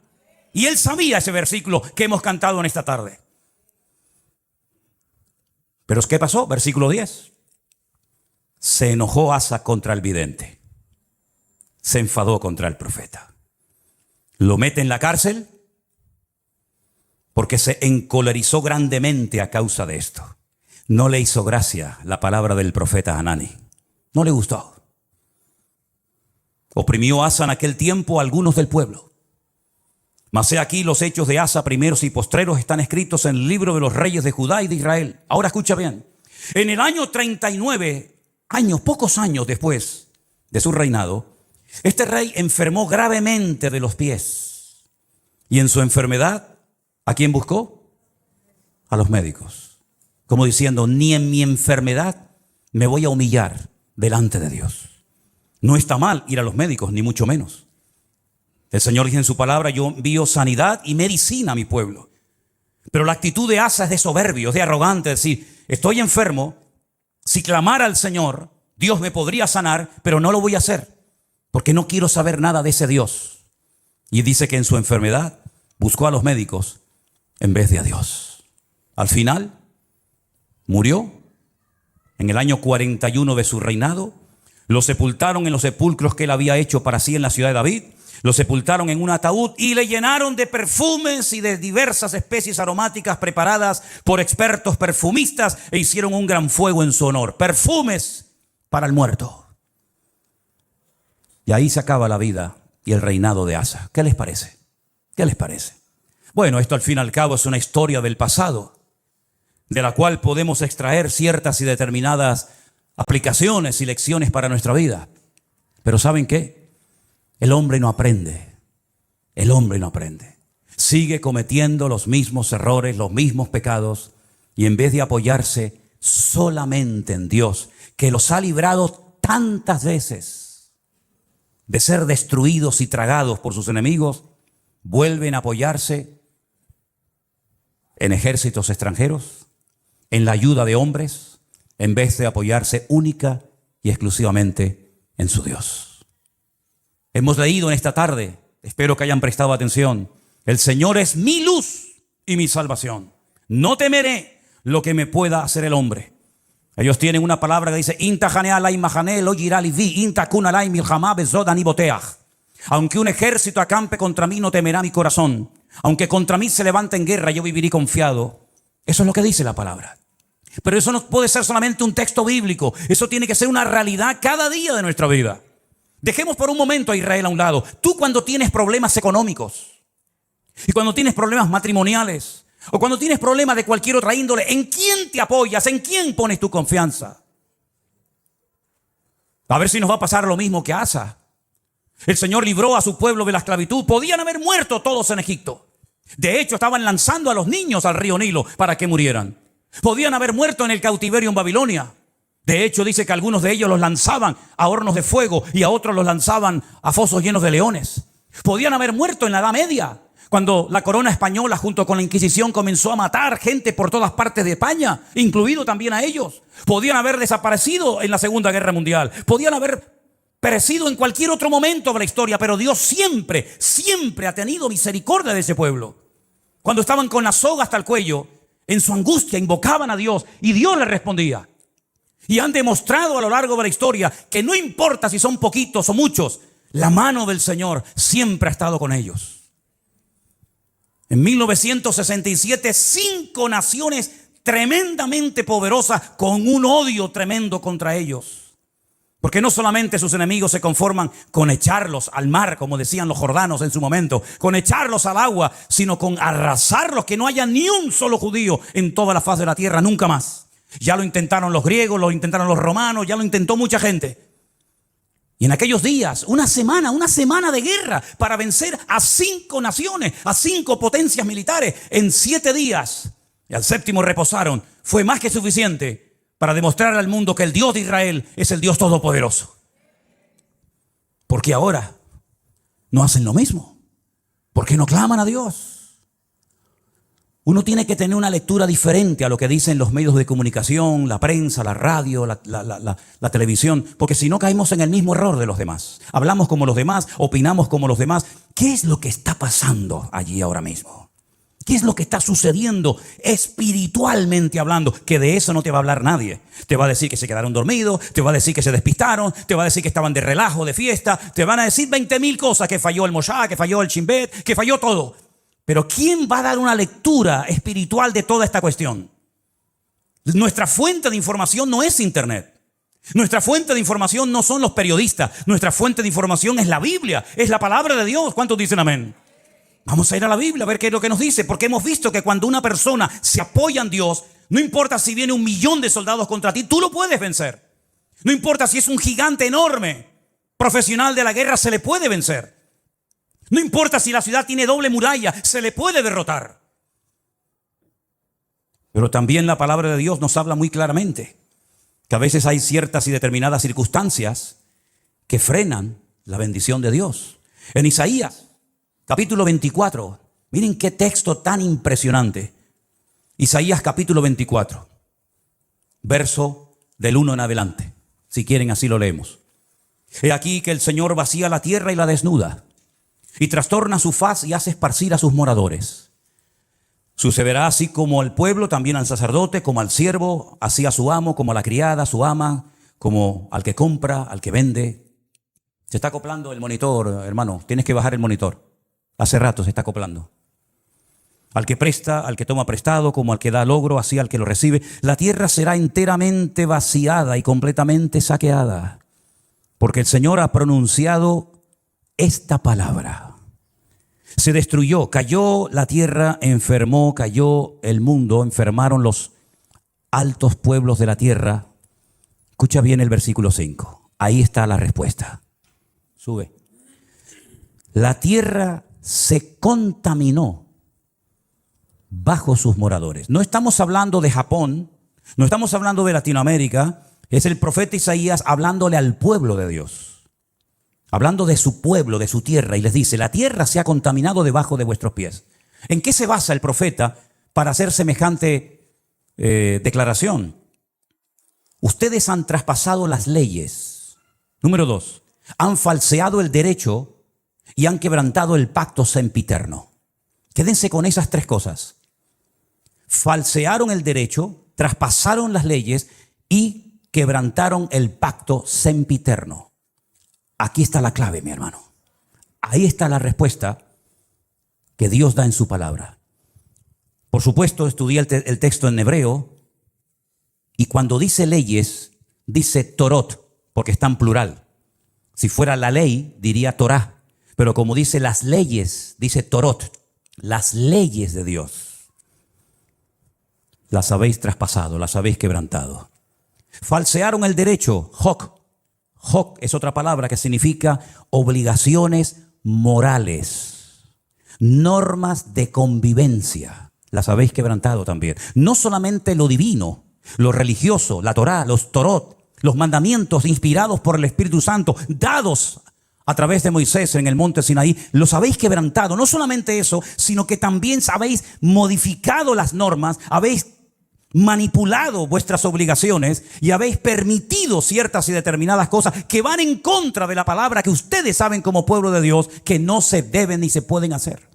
Y él sabía ese versículo que hemos cantado en esta tarde. Pero ¿qué pasó? Versículo 10. Se enojó Asa contra el vidente. Se enfadó contra el profeta. Lo mete en la cárcel porque se encolerizó grandemente a causa de esto. No le hizo gracia la palabra del profeta Hanani. No le gustó. Oprimió Asa en aquel tiempo a algunos del pueblo. Mas he aquí, los hechos de Asa, primeros y postreros, están escritos en el libro de los reyes de Judá y de Israel. Ahora escucha bien. En el año 39, pocos años después de su reinado, este rey enfermó gravemente de los pies. Y en su enfermedad, ¿a quién buscó? A los médicos. Como diciendo: ni en mi enfermedad me voy a humillar delante de Dios. No está mal ir a los médicos, ni mucho menos. El Señor dice en su palabra: yo envío sanidad y medicina a mi pueblo. Pero la actitud de Asa es de soberbio, es de arrogante. Es decir, estoy enfermo, si clamara al Señor, Dios me podría sanar, pero no lo voy a hacer, porque no quiero saber nada de ese Dios. Y dice que en su enfermedad buscó a los médicos en vez de a Dios. Al final, murió en el año 41 de su reinado. Lo sepultaron en los sepulcros que él había hecho para sí en la ciudad de David. Lo sepultaron en un ataúd y le llenaron de perfumes y de diversas especies aromáticas preparadas por expertos perfumistas e hicieron un gran fuego en su honor. Perfumes para el muerto. Y ahí se acaba la vida y el reinado de Asa. ¿Qué les parece? ¿Qué les parece? Bueno, esto al fin y al cabo es una historia del pasado, de la cual podemos extraer ciertas y determinadas aplicaciones y lecciones para nuestra vida. Pero ¿saben qué? El hombre no aprende. El hombre no aprende. Sigue cometiendo los mismos errores, los mismos pecados, y en vez de apoyarse solamente en Dios, que los ha librado tantas veces de ser destruidos y tragados por sus enemigos, vuelven a apoyarse en ejércitos extranjeros, en la ayuda de hombres, en vez de apoyarse única y exclusivamente en su Dios. Hemos leído en esta tarde, espero que hayan prestado atención, el Señor es mi luz y mi salvación. No temeré lo que me pueda hacer el hombre. Ellos tienen una palabra que dice, aunque un ejército acampe contra mí, no temerá mi corazón. Aunque contra mí se levante en guerra, yo viviré confiado. Eso es lo que dice la palabra. Pero eso no puede ser solamente un texto bíblico. Eso tiene que ser una realidad cada día de nuestra vida. Dejemos por un momento a Israel a un lado. Tú cuando tienes problemas económicos y cuando tienes problemas matrimoniales o cuando tienes problemas de cualquier otra índole, ¿en quién te apoyas? ¿En quién pones tu confianza? A ver si nos va a pasar lo mismo que a Asa. El Señor libró a su pueblo de la esclavitud. Podían haber muerto todos en Egipto. De hecho, estaban lanzando a los niños al río Nilo para que murieran. Podían haber muerto en el cautiverio en Babilonia. De hecho, dice que algunos de ellos los lanzaban a hornos de fuego y a otros los lanzaban a fosos llenos de leones. Podían haber muerto en la Edad Media, cuando la corona española junto con la Inquisición comenzó a matar gente por todas partes de España, incluido también a ellos. Podían haber desaparecido en la Segunda Guerra Mundial. Podían haber perecido en cualquier otro momento de la historia, pero Dios siempre, siempre ha tenido misericordia de ese pueblo. Cuando estaban con la soga hasta el cuello, en su angustia invocaban a Dios y Dios les respondía. Y han demostrado a lo largo de la historia que no importa si son poquitos o muchos, la mano del Señor siempre ha estado con ellos. En 1967, 5 naciones tremendamente poderosas con un odio tremendo contra ellos. Porque no solamente sus enemigos se conforman con echarlos al mar, como decían los jordanos en su momento, con echarlos al agua, sino con arrasarlos, que no haya ni un solo judío en toda la faz de la tierra, nunca más. Ya lo intentaron los griegos, lo intentaron los romanos, ya lo intentó mucha gente. Y en aquellos días, una semana de guerra para vencer a 5 naciones, a 5 potencias militares en 7 días. Y al 7º reposaron. Fue más que suficiente para demostrar al mundo que el Dios de Israel es el Dios todopoderoso. Porque ahora no hacen lo mismo. Porque no claman a Dios. Uno tiene que tener una lectura diferente a lo que dicen los medios de comunicación, la prensa, la radio, la televisión, porque si no caemos en el mismo error de los demás. Hablamos como los demás, opinamos como los demás. ¿Qué es lo que está pasando allí ahora mismo? ¿Qué es lo que está sucediendo espiritualmente hablando? Que de eso no te va a hablar nadie. Te va a decir que se quedaron dormidos, te va a decir que se despistaron, te va a decir que estaban de relajo, de fiesta, te van a decir 20.000 cosas, que falló el Moshá, que falló el Chimbet, que falló todo. Pero ¿quién va a dar una lectura espiritual de toda esta cuestión? Nuestra fuente de información no es Internet. Nuestra fuente de información no son los periodistas. Nuestra fuente de información es la Biblia, es la palabra de Dios. ¿Cuántos dicen amén? Vamos a ir a la Biblia a ver qué es lo que nos dice, porque hemos visto que cuando una persona se apoya en Dios, no importa si viene 1.000.000 de soldados contra ti, tú lo puedes vencer. No importa si es un gigante enorme, profesional de la guerra, se le puede vencer. No importa si la ciudad tiene doble muralla, se le puede derrotar. Pero también la palabra de Dios nos habla muy claramente que a veces hay ciertas y determinadas circunstancias que frenan la bendición de Dios. En Isaías, capítulo 24, miren qué texto tan impresionante. Isaías capítulo 24, verso del 1 en adelante. Si quieren, así lo leemos. He aquí que el Señor vacía la tierra y la desnuda, y trastorna su faz y hace esparcir a sus moradores. Sucederá así como al pueblo, también al sacerdote, como al siervo, así a su amo, como a la criada, a su ama, como al que compra, al que vende. Se está acoplando el monitor, hermano. Tienes que bajar el monitor. Hace rato se está acoplando. Al que presta, al que toma prestado, como al que da logro, así al que lo recibe. La tierra será enteramente vaciada y completamente saqueada, porque el Señor ha pronunciado esta palabra. Se destruyó, cayó la tierra, enfermó, cayó el mundo, enfermaron los altos pueblos de la tierra. Escucha bien el versículo 5. Ahí está la respuesta. Sube. La tierra se contaminó bajo sus moradores. No estamos hablando de Japón, no estamos hablando de Latinoamérica. Es el profeta Isaías hablándole al pueblo de Dios, hablando de su pueblo, de su tierra, y les dice: la tierra se ha contaminado debajo de vuestros pies. ¿En qué se basa el profeta para hacer semejante declaración? Ustedes han traspasado las leyes. Número 2, han falseado el derecho y han quebrantado el pacto sempiterno. Quédense con esas tres cosas. Falsearon el derecho, traspasaron las leyes y quebrantaron el pacto sempiterno. Aquí está la clave, mi hermano. Ahí está la respuesta que Dios da en su palabra. Por supuesto, estudié el texto en hebreo, y cuando dice leyes, dice Torot, porque está en plural. Si fuera la ley, diría Torah, pero como dice las leyes, dice Torot, las leyes de Dios. Las habéis traspasado, las habéis quebrantado. Falsearon el derecho, hok. Hok es otra palabra que significa obligaciones morales, normas de convivencia. Las habéis quebrantado también. No solamente lo divino, lo religioso, la Torá, los Torot, los mandamientos inspirados por el Espíritu Santo, dados a través de Moisés en el monte Sinaí, los habéis quebrantado. No solamente eso, sino que también habéis modificado las normas, habéis manipulado vuestras obligaciones y habéis permitido ciertas y determinadas cosas que van en contra de la palabra que ustedes saben como pueblo de Dios que no se deben ni se pueden hacer.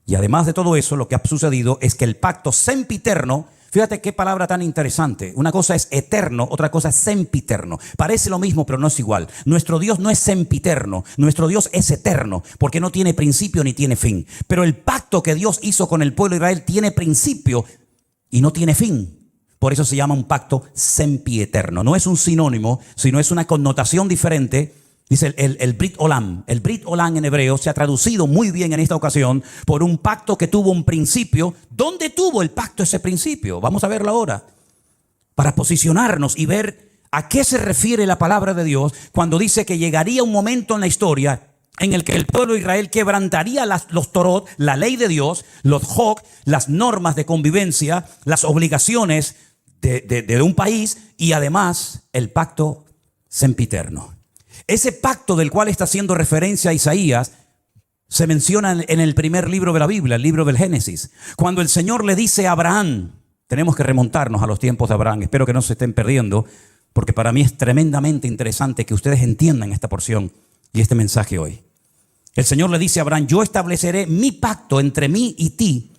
Y además de todo eso, lo que ha sucedido es que el pacto sempiterno, fíjate qué palabra tan interesante. Una cosa es eterno, otra cosa es sempiterno. Parece lo mismo, pero no es igual. Nuestro Dios no es sempiterno, nuestro Dios es eterno, porque no tiene principio ni tiene fin. Pero el pacto que Dios hizo con el pueblo de Israel tiene principio y no tiene fin. Por eso se llama un pacto sempieterno. No es un sinónimo, sino es una connotación diferente. Dice el Brit Olam. El Brit Olam en hebreo se ha traducido muy bien en esta ocasión por un pacto que tuvo un principio. ¿Dónde tuvo el pacto ese principio? Vamos a verlo ahora, para posicionarnos y ver a qué se refiere la palabra de Dios cuando dice que llegaría un momento en la historia en el que el pueblo de Israel quebrantaría los Torot, la ley de Dios, los Hok, las normas de convivencia, las obligaciones de un país, y además el pacto sempiterno. Ese pacto del cual está haciendo referencia Isaías se menciona en el primer libro de la Biblia, el libro del Génesis. Cuando el Señor le dice a Abraham, tenemos que remontarnos a los tiempos de Abraham, espero que no se estén perdiendo, porque para mí es tremendamente interesante que ustedes entiendan esta porción y este mensaje hoy. El Señor le dice a Abraham: yo estableceré mi pacto entre mí y ti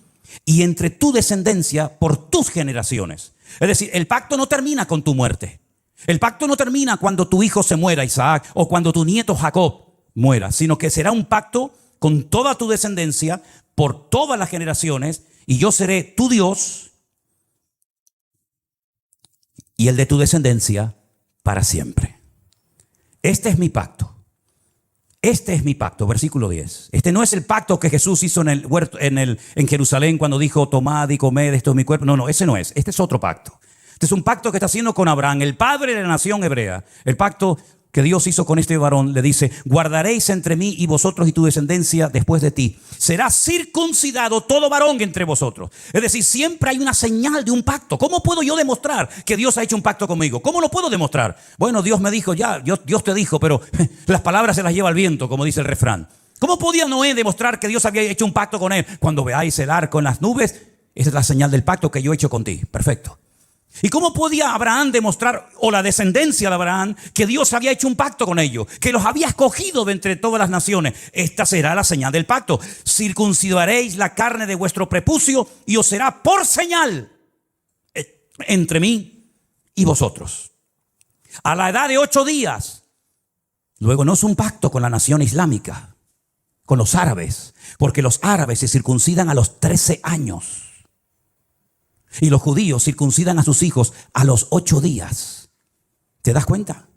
y entre tu descendencia por tus generaciones. Es decir, el pacto no termina con tu muerte. El pacto no termina cuando tu hijo se muera, Isaac, o cuando tu nieto Jacob muera, sino que será un pacto con toda tu descendencia por todas las generaciones, y yo seré tu Dios y el de tu descendencia para siempre. Este es mi pacto. Este es mi pacto, versículo 10. Este no es el pacto que Jesús hizo en el huerto, en Jerusalén, cuando dijo: tomad y comed, esto es mi cuerpo. No, ese no es. Este es otro pacto. Este es un pacto que está haciendo con Abraham, el padre de la nación hebrea. El pacto que Dios hizo con este varón, le dice: guardaréis entre mí y vosotros y tu descendencia después de ti. Será circuncidado todo varón entre vosotros. Es decir, siempre hay una señal de un pacto. ¿Cómo puedo yo demostrar que Dios ha hecho un pacto conmigo? ¿Cómo lo puedo demostrar? Bueno, Dios me dijo, ya, Dios te dijo, pero las palabras se las lleva el viento, como dice el refrán. ¿Cómo podía Noé demostrar que Dios había hecho un pacto con él? Cuando veáis el arco en las nubes, esa es la señal del pacto que yo he hecho con ti. Perfecto. ¿Y cómo podía Abraham demostrar, o la descendencia de Abraham, que Dios había hecho un pacto con ellos, que los había escogido de entre todas las naciones? Esta será la señal del pacto: circuncidaréis la carne de vuestro prepucio y os será por señal entre mí y vosotros. A la edad de 8 días Luego no es un pacto con la nación islámica, con los árabes, porque los árabes se circuncidan a los 13 años y los judíos circuncidan a sus hijos a los 8 días. ¿Te das cuenta?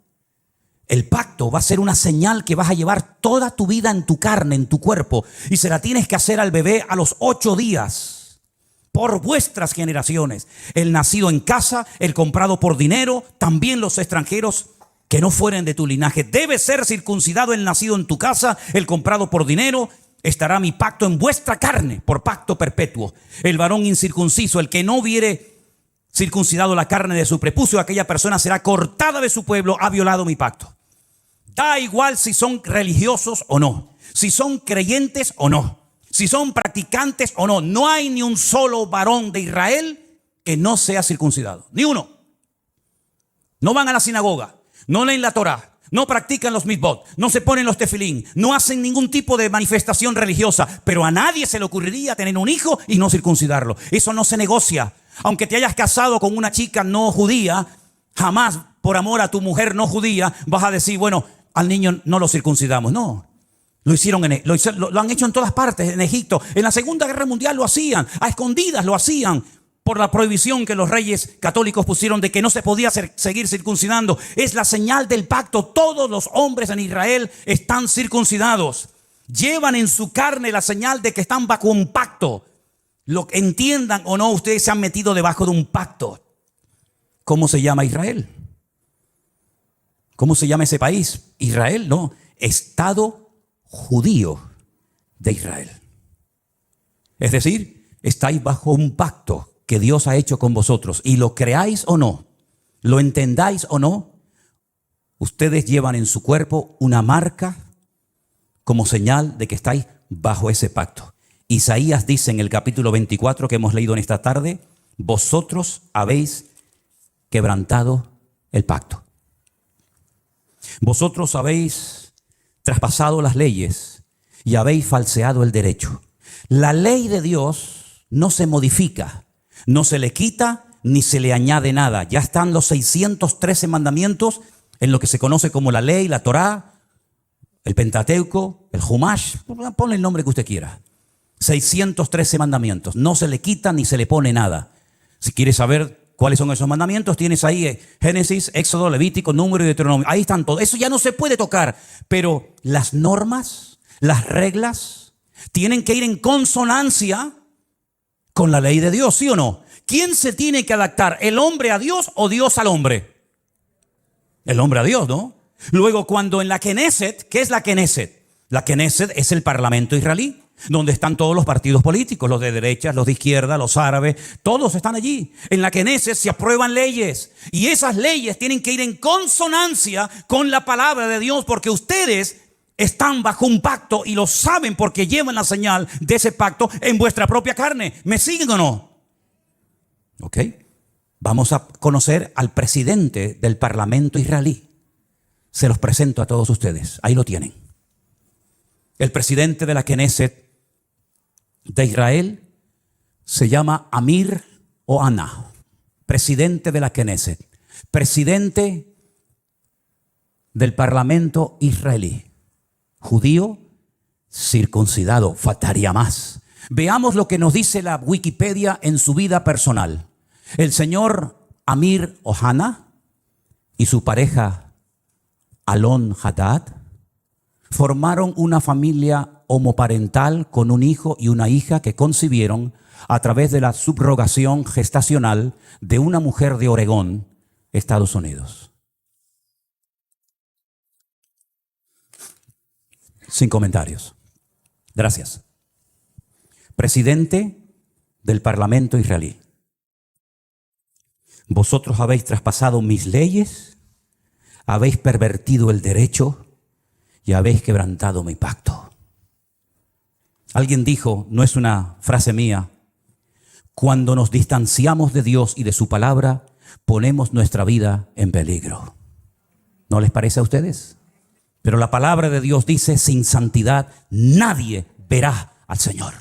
El pacto va a ser una señal que vas a llevar toda tu vida en tu carne, en tu cuerpo, y se la tienes que hacer al bebé a los 8 días por vuestras generaciones. El nacido en casa, el comprado por dinero, también los extranjeros que no fueren de tu linaje. Debe ser circuncidado el nacido en tu casa, el comprado por dinero. Estará mi pacto en vuestra carne por pacto perpetuo. El varón incircunciso, el que no hubiere circuncidado la carne de su prepucio, aquella persona será cortada de su pueblo, ha violado mi pacto. Da igual si son religiosos o no, si son creyentes o no, si son practicantes o no. No hay ni un solo varón de Israel que no sea circuncidado. Ni uno. No van a la sinagoga, no leen la Torá, no practican los mitzvot, no se ponen los tefilín, no hacen ningún tipo de manifestación religiosa. Pero a nadie se le ocurriría tener un hijo y no circuncidarlo. Eso no se negocia. Aunque te hayas casado con una chica no judía, jamás por amor a tu mujer no judía vas a decir, bueno, al niño no lo circuncidamos. No, lo han hecho en todas partes, en Egipto. En la Segunda Guerra Mundial lo hacían, a escondidas lo hacían, por la prohibición que los reyes católicos pusieron de que no se podía seguir circuncidando. Es la señal del pacto. Todos los hombres en Israel están circuncidados. Llevan en su carne la señal de que están bajo un pacto. Lo entiendan o no, ustedes se han metido debajo de un pacto. ¿Cómo se llama Israel? ¿Cómo se llama ese país? Israel, no. Estado judío de Israel. Es decir, estáis bajo un pacto que Dios ha hecho con vosotros. Y lo creáis o no, lo entendáis o no, ustedes llevan en su cuerpo una marca como señal de que estáis bajo ese pacto. Isaías dice en el capítulo 24 que hemos leído en esta tarde, vosotros habéis quebrantado el pacto. Vosotros habéis traspasado las leyes y habéis falseado el derecho. La ley de Dios no se modifica, no se le quita ni se le añade nada. Ya están los 613 mandamientos en lo que se conoce como la ley, la Torá, el Pentateuco, el Humash, ponle el nombre que usted quiera. 613 mandamientos, no se le quita ni se le pone nada. Si quieres saber cuáles son esos mandamientos, tienes ahí Génesis, Éxodo, Levítico, Número y Deuteronomio. Ahí están todos. Eso ya no se puede tocar. Pero las normas, las reglas, tienen que ir en consonancia con la ley de Dios, ¿sí o no? ¿Quién se tiene que adaptar? ¿El hombre a Dios o Dios al hombre? El hombre a Dios, ¿no? Luego, cuando en la Knesset, ¿qué es la Knesset? La Knesset es el parlamento israelí, donde están todos los partidos políticos, los de derecha, los de izquierda, los árabes, todos están allí. En la Knesset se aprueban leyes y esas leyes tienen que ir en consonancia con la palabra de Dios, porque ustedes están bajo un pacto y lo saben porque llevan la señal de ese pacto en vuestra propia carne. ¿Me siguen o no? Ok. Vamos a conocer al presidente del parlamento israelí. Se los presento a todos ustedes. Ahí lo tienen. El presidente de la Knesset de Israel se llama Amir Ohana. Presidente de la Knesset. Presidente del parlamento israelí. Judío, circuncidado, faltaría más. Veamos lo que nos dice la Wikipedia en su vida personal. El señor Amir Ohana y su pareja Alon Haddad formaron una familia homoparental con un hijo y una hija que concibieron a través de la subrogación gestacional de una mujer de Oregón, Estados Unidos. Sin comentarios. Gracias. Presidente del Parlamento israelí. Vosotros habéis traspasado mis leyes, habéis pervertido el derecho y habéis quebrantado mi pacto. Alguien dijo, no es una frase mía, cuando nos distanciamos de Dios y de su palabra, ponemos nuestra vida en peligro. ¿No les parece a ustedes? Pero la palabra de Dios dice, sin santidad nadie verá al Señor.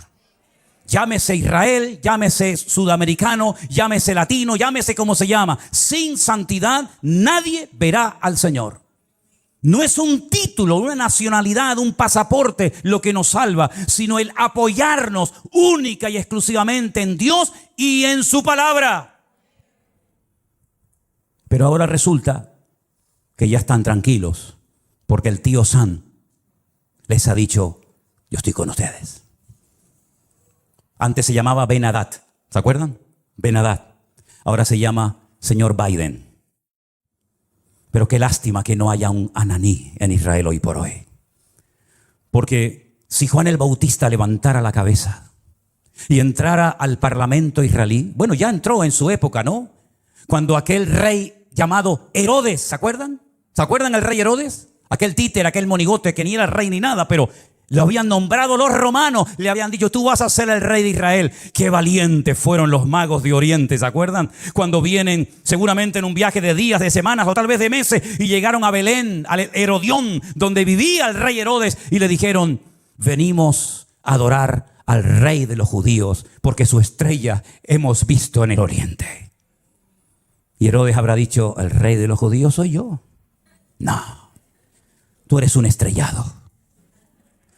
Llámese Israel, llámese sudamericano, llámese latino, llámese como se llama. Sin santidad nadie verá al Señor. No es un título, una nacionalidad, un pasaporte lo que nos salva, sino el apoyarnos única y exclusivamente en Dios y en su palabra. Pero ahora resulta que ya están tranquilos porque el tío Sam les ha dicho: yo estoy con ustedes. Antes se llamaba Ben-Hadad, ¿se acuerdan? Ben-Hadad. Ahora se llama señor Biden. Pero qué lástima que no haya un Ananí en Israel hoy por hoy. Porque si Juan el Bautista levantara la cabeza y entrara al parlamento israelí, bueno, ya entró en su época, ¿no? Cuando aquel rey llamado Herodes, ¿se acuerdan? ¿Se acuerdan el rey Herodes? Aquel títer, aquel monigote que ni era rey ni nada, pero lo habían nombrado los romanos, le habían dicho: tú vas a ser el rey de Israel. Qué valientes fueron los magos de Oriente, ¿se acuerdan? Cuando vienen seguramente en un viaje de días, de semanas o tal vez de meses, y llegaron a Belén, al Herodión, donde vivía el rey Herodes, y le dijeron: venimos a adorar al rey de los judíos, porque su estrella hemos visto en el oriente. Y Herodes habrá dicho: ¿el rey de los judíos soy yo? No, tú eres un estrellado.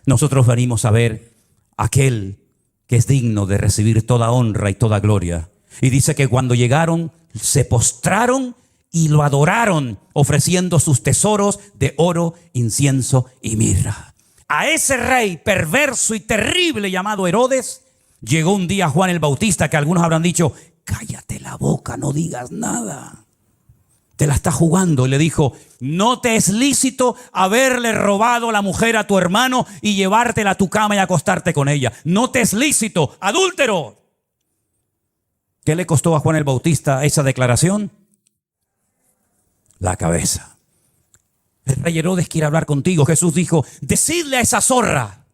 Nosotros venimos a ver aquel que es digno de recibir toda honra y toda gloria. Y dice que cuando llegaron, se postraron y lo adoraron, ofreciendo sus tesoros de oro, incienso y mirra. A ese rey perverso y terrible llamado Herodes, llegó un día Juan el Bautista, que algunos habrán dicho: cállate la boca, no digas nada. Te la está jugando. Y le dijo: no te es lícito haberle robado la mujer a tu hermano y llevártela a tu cama y acostarte con ella. No te es lícito, adúltero. ¿Qué le costó a Juan el Bautista esa declaración? La cabeza. El rey Herodes quiere hablar contigo. Jesús dijo: decidle a esa zorra.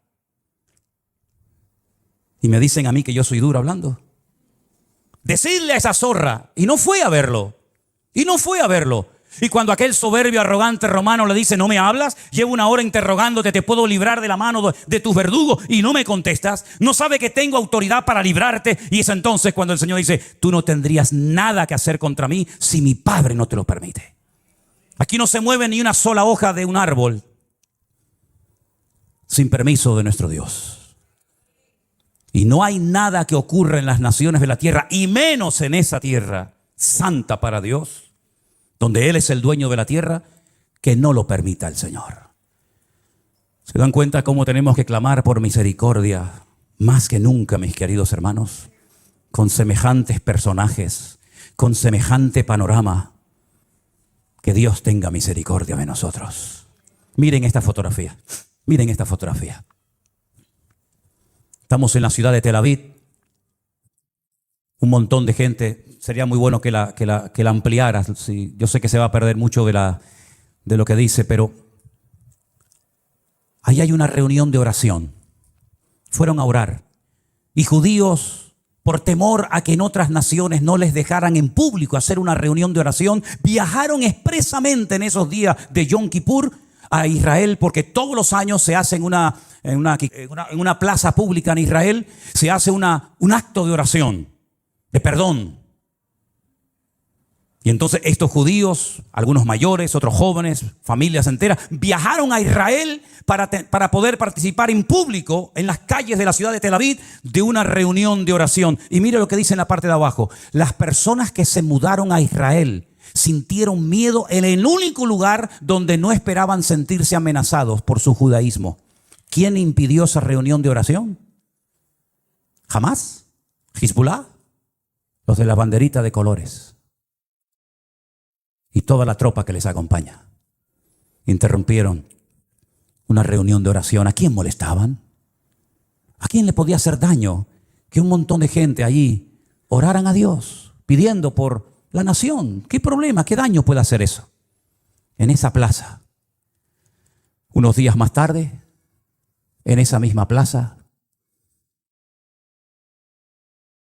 Y me dicen a mí que yo soy duro hablando. Decidle a esa zorra. Y no fue a verlo. Y cuando aquel soberbio, arrogante romano le dice: no me hablas, llevo una hora interrogándote, te puedo librar de la mano de tus verdugos y no me contestas, no sabe que tengo autoridad para librarte. Y es entonces cuando el Señor dice: tú no tendrías nada que hacer contra mí si mi Padre no te lo permite. Aquí no se mueve ni una sola hoja de un árbol sin permiso de nuestro Dios. Y no hay nada que ocurra en las naciones de la tierra, y menos en esa tierra santa para Dios, donde Él es el dueño de la tierra, que no lo permita el Señor. ¿Se dan cuenta cómo tenemos que clamar por misericordia más que nunca, mis queridos hermanos? Con semejantes personajes, con semejante panorama. Que Dios tenga misericordia de nosotros. Miren esta fotografía. Miren esta fotografía. Estamos en la ciudad de Tel Aviv. Un montón de gente. Sería muy bueno que la ampliara. Sí, yo sé que se va a perder mucho de lo que dice, pero ahí hay una reunión de oración. Fueron a orar. Y judíos, por temor a que en otras naciones no les dejaran en público hacer una reunión de oración, viajaron expresamente en esos días de Yom Kippur a Israel, porque todos los años se hace en una plaza pública en Israel, se hace un acto de oración, de perdón. Y entonces estos judíos, algunos mayores, otros jóvenes, familias enteras, viajaron a Israel para poder participar en público en las calles de la ciudad de Tel Aviv de una reunión de oración. Y mire lo que dice en la parte de abajo: las personas que se mudaron a Israel sintieron miedo en el único lugar donde no esperaban sentirse amenazados por su judaísmo. ¿Quién impidió esa reunión de oración? ¿Jamás? ¿Hezbollah? Los de la banderita de colores. Y toda la tropa que les acompaña. Interrumpieron una reunión de oración. ¿A quién molestaban? ¿A quién le podía hacer daño que un montón de gente allí oraran a Dios pidiendo por la nación? ¿Qué problema, qué daño puede hacer eso? En esa plaza, unos días más tarde, en esa misma plaza,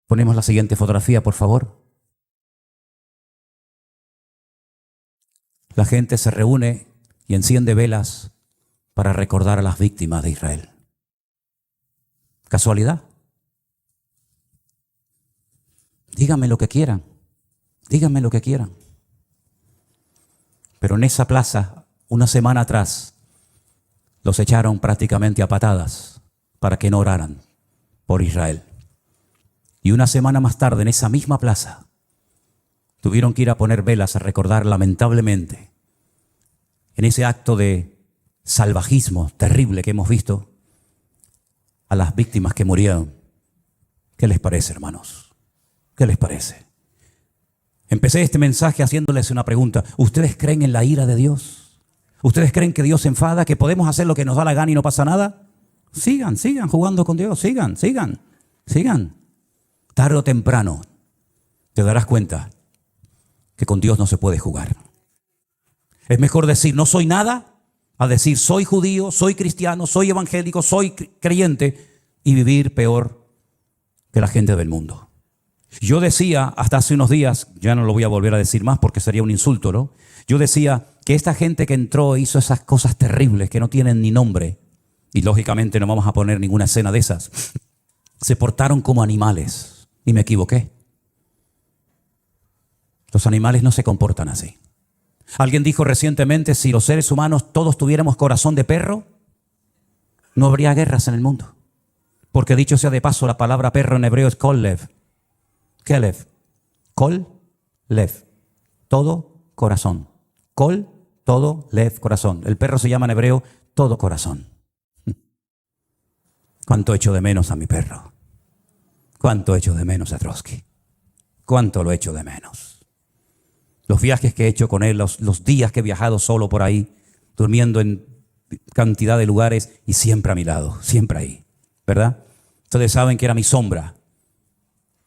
ponemos la siguiente fotografía, por favor. La gente se reúne y enciende velas para recordar a las víctimas de Israel. ¿Casualidad? Díganme lo que quieran. Díganme lo que quieran. Pero en esa plaza una semana atrás los echaron prácticamente a patadas para que no oraran por Israel. Y una semana más tarde, en esa misma plaza, tuvieron que ir a poner velas a recordar lamentablemente, en ese acto de salvajismo terrible que hemos visto, a las víctimas que murieron. ¿Qué les parece, hermanos? ¿Qué les parece? Empecé este mensaje haciéndoles una pregunta. ¿Ustedes creen en la ira de Dios? ¿Ustedes creen que Dios se enfada, que podemos hacer lo que nos da la gana y no pasa nada? Sigan jugando con Dios, sigan. Tarde o temprano te darás cuenta que con Dios no se puede jugar. Es mejor decir no soy nada a decir soy judío, soy cristiano, soy evangélico, soy creyente y vivir peor que la gente del mundo. Yo decía hasta hace unos días, ya no lo voy a volver a decir más porque sería un insulto, ¿no? Yo decía que esta gente que entró e hizo esas cosas terribles que no tienen ni nombre, y lógicamente no vamos a poner ninguna escena de esas, se portaron como animales. Y me equivoqué. Los animales no se comportan así. Alguien dijo recientemente, si los seres humanos todos tuviéramos corazón de perro, no habría guerras en el mundo. Porque dicho sea de paso, la palabra perro en hebreo es kol-lev. ¿Qué lev? Kol-lev. Todo corazón. Kol, todo, lev, corazón. El perro se llama en hebreo todo corazón. ¿Cuánto echo de menos a mi perro? ¿Cuánto echo de menos a Trotsky? ¿Cuánto lo echo de menos? Los viajes que he hecho con él, los días que he viajado solo por ahí, durmiendo en cantidad de lugares y siempre a mi lado, siempre ahí, ¿verdad? Ustedes saben que era mi sombra.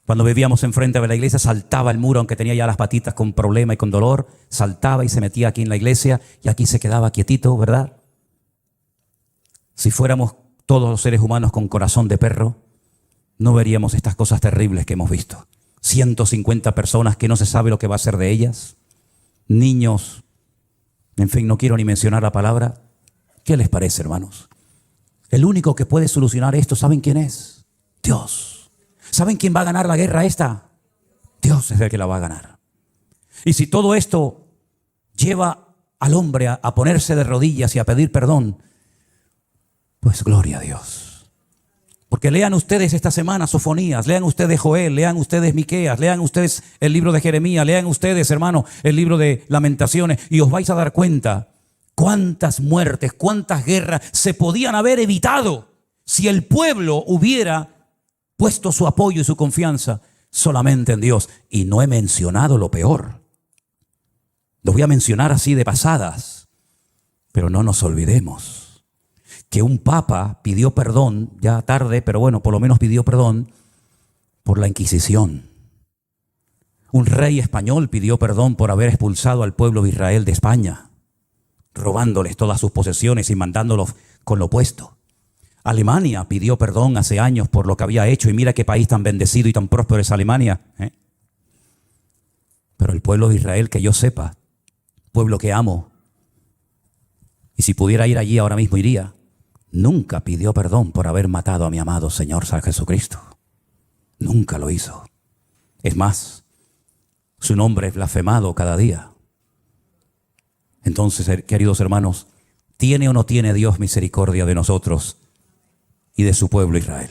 Cuando vivíamos enfrente de la iglesia, saltaba el muro, aunque tenía ya las patitas con problema y con dolor, saltaba y se metía aquí en la iglesia y aquí se quedaba quietito, ¿verdad? Si fuéramos todos los seres humanos con corazón de perro, no veríamos estas cosas terribles que hemos visto. 150 personas que no se sabe lo que va a ser de ellas. Niños. En fin, no quiero ni mencionar la palabra. ¿Qué les parece, hermanos? El único que puede solucionar esto, ¿saben quién es? Dios. ¿Saben quién va a ganar la guerra esta? Dios es el que la va a ganar. Y si todo esto lleva al hombre a ponerse de rodillas y a pedir perdón, pues gloria a Dios. Porque lean ustedes esta semana Sofonías, lean ustedes Joel, lean ustedes Miqueas, lean ustedes el libro de Jeremías, lean ustedes, hermano, el libro de Lamentaciones y os vais a dar cuenta cuántas muertes, cuántas guerras se podían haber evitado si el pueblo hubiera puesto su apoyo y su confianza solamente en Dios. Y no he mencionado lo peor. Lo voy a mencionar así de pasadas, pero no nos olvidemos que un papa pidió perdón, ya tarde, pero bueno, por lo menos pidió perdón por la Inquisición. Un rey español pidió perdón por haber expulsado al pueblo de Israel de España, robándoles todas sus posesiones y mandándolos con lo opuesto. Alemania pidió perdón hace años por lo que había hecho y mira qué país tan bendecido y tan próspero es Alemania. Pero el pueblo de Israel, que yo sepa, pueblo que amo, y si pudiera ir allí ahora mismo iría, nunca pidió perdón por haber matado a mi amado Señor San Jesucristo. Nunca lo hizo. Es más, su nombre es blasfemado cada día. Entonces, queridos hermanos, ¿tiene o no tiene Dios misericordia de nosotros y de su pueblo Israel?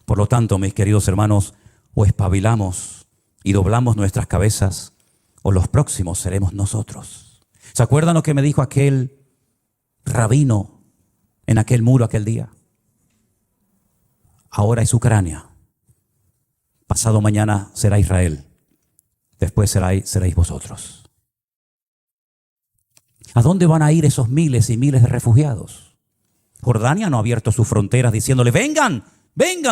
Por lo tanto, mis queridos hermanos, o espabilamos y doblamos nuestras cabezas, o los próximos seremos nosotros. ¿Se acuerdan lo que me dijo aquel rabino en aquel muro aquel día? Ahora es Ucrania, pasado mañana será Israel, después seréis vosotros. ¿A dónde van a ir esos miles y miles de refugiados? Jordania no ha abierto sus fronteras diciéndole vengan,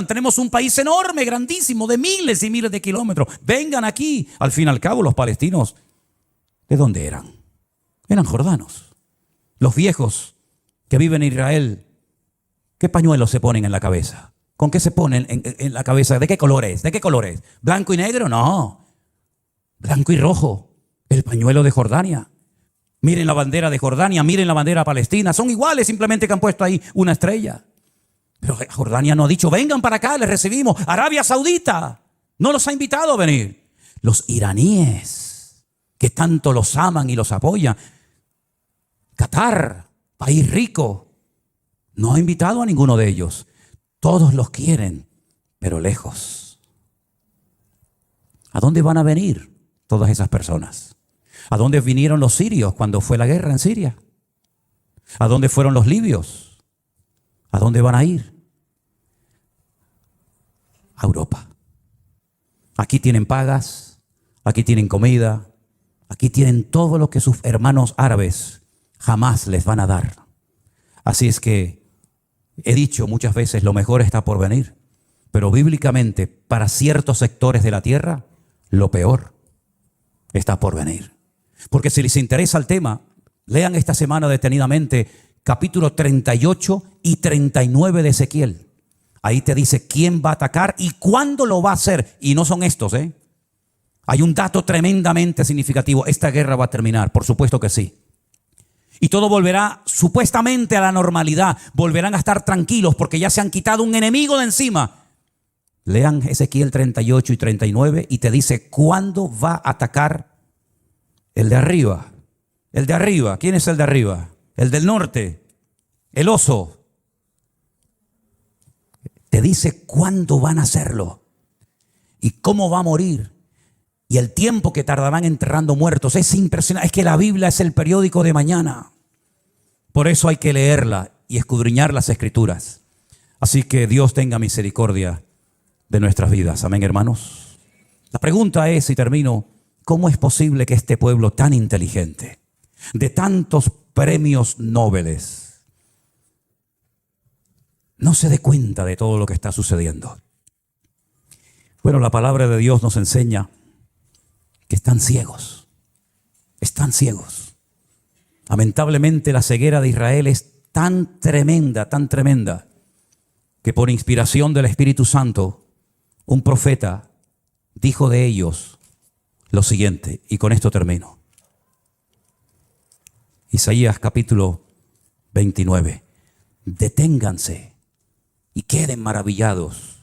tenemos un país enorme, grandísimo, de miles y miles de kilómetros, vengan aquí. Al fin y al cabo los palestinos, ¿de dónde eran? Eran jordanos. Los viejos que viven en Israel, ¿qué pañuelos se ponen en la cabeza? ¿Con qué se ponen en la cabeza? ¿De qué color es? ¿De qué color es? ¿Blanco y negro? No. Blanco y rojo. El pañuelo de Jordania. Miren la bandera de Jordania, miren la bandera palestina. Son iguales, simplemente que han puesto ahí una estrella. Pero Jordania no ha dicho, vengan para acá, les recibimos. Arabia Saudita no los ha invitado a venir. Los iraníes, que tanto los aman y los apoyan, Qatar, país rico, no ha invitado a ninguno de ellos. Todos los quieren, pero lejos. ¿A dónde van a venir todas esas personas? ¿A dónde vinieron los sirios cuando fue la guerra en Siria? ¿A dónde fueron los libios? ¿A dónde van a ir? A Europa. Aquí tienen pagas, aquí tienen comida, aquí tienen todo lo que sus hermanos árabes jamás les van a dar. Así es que he dicho muchas veces, lo mejor está por venir. Pero bíblicamente, para ciertos sectores de la tierra, lo peor está por venir. Porque si les interesa el tema, lean esta semana detenidamente capítulo 38 y 39 de Ezequiel. Ahí te dice quién va a atacar y cuándo lo va a hacer. Y no son estos, ¿eh? Hay un dato tremendamente significativo. Esta guerra va a terminar, por supuesto que sí. Y todo volverá supuestamente a la normalidad. Volverán a estar tranquilos porque ya se han quitado un enemigo de encima. Lean Ezequiel 38 y 39 y te dice cuándo va a atacar el de arriba. El de arriba. ¿Quién es el de arriba? El del norte. El oso. Te dice cuándo van a hacerlo y cómo va a morir y el tiempo que tardarán enterrando muertos. Es impresionante. Es que la Biblia es el periódico de mañana. Por eso hay que leerla y escudriñar las Escrituras. Así que Dios tenga misericordia de nuestras vidas. Amén, hermanos. La pregunta es, y termino, ¿cómo es posible que este pueblo tan inteligente, de tantos premios Nobel, no se dé cuenta de todo lo que está sucediendo? Bueno, la palabra de Dios nos enseña que están ciegos. Están ciegos. Lamentablemente la ceguera de Israel es tan tremenda, que por inspiración del Espíritu Santo, un profeta dijo de ellos lo siguiente, y con esto termino. Isaías capítulo 29. Deténganse y queden maravillados.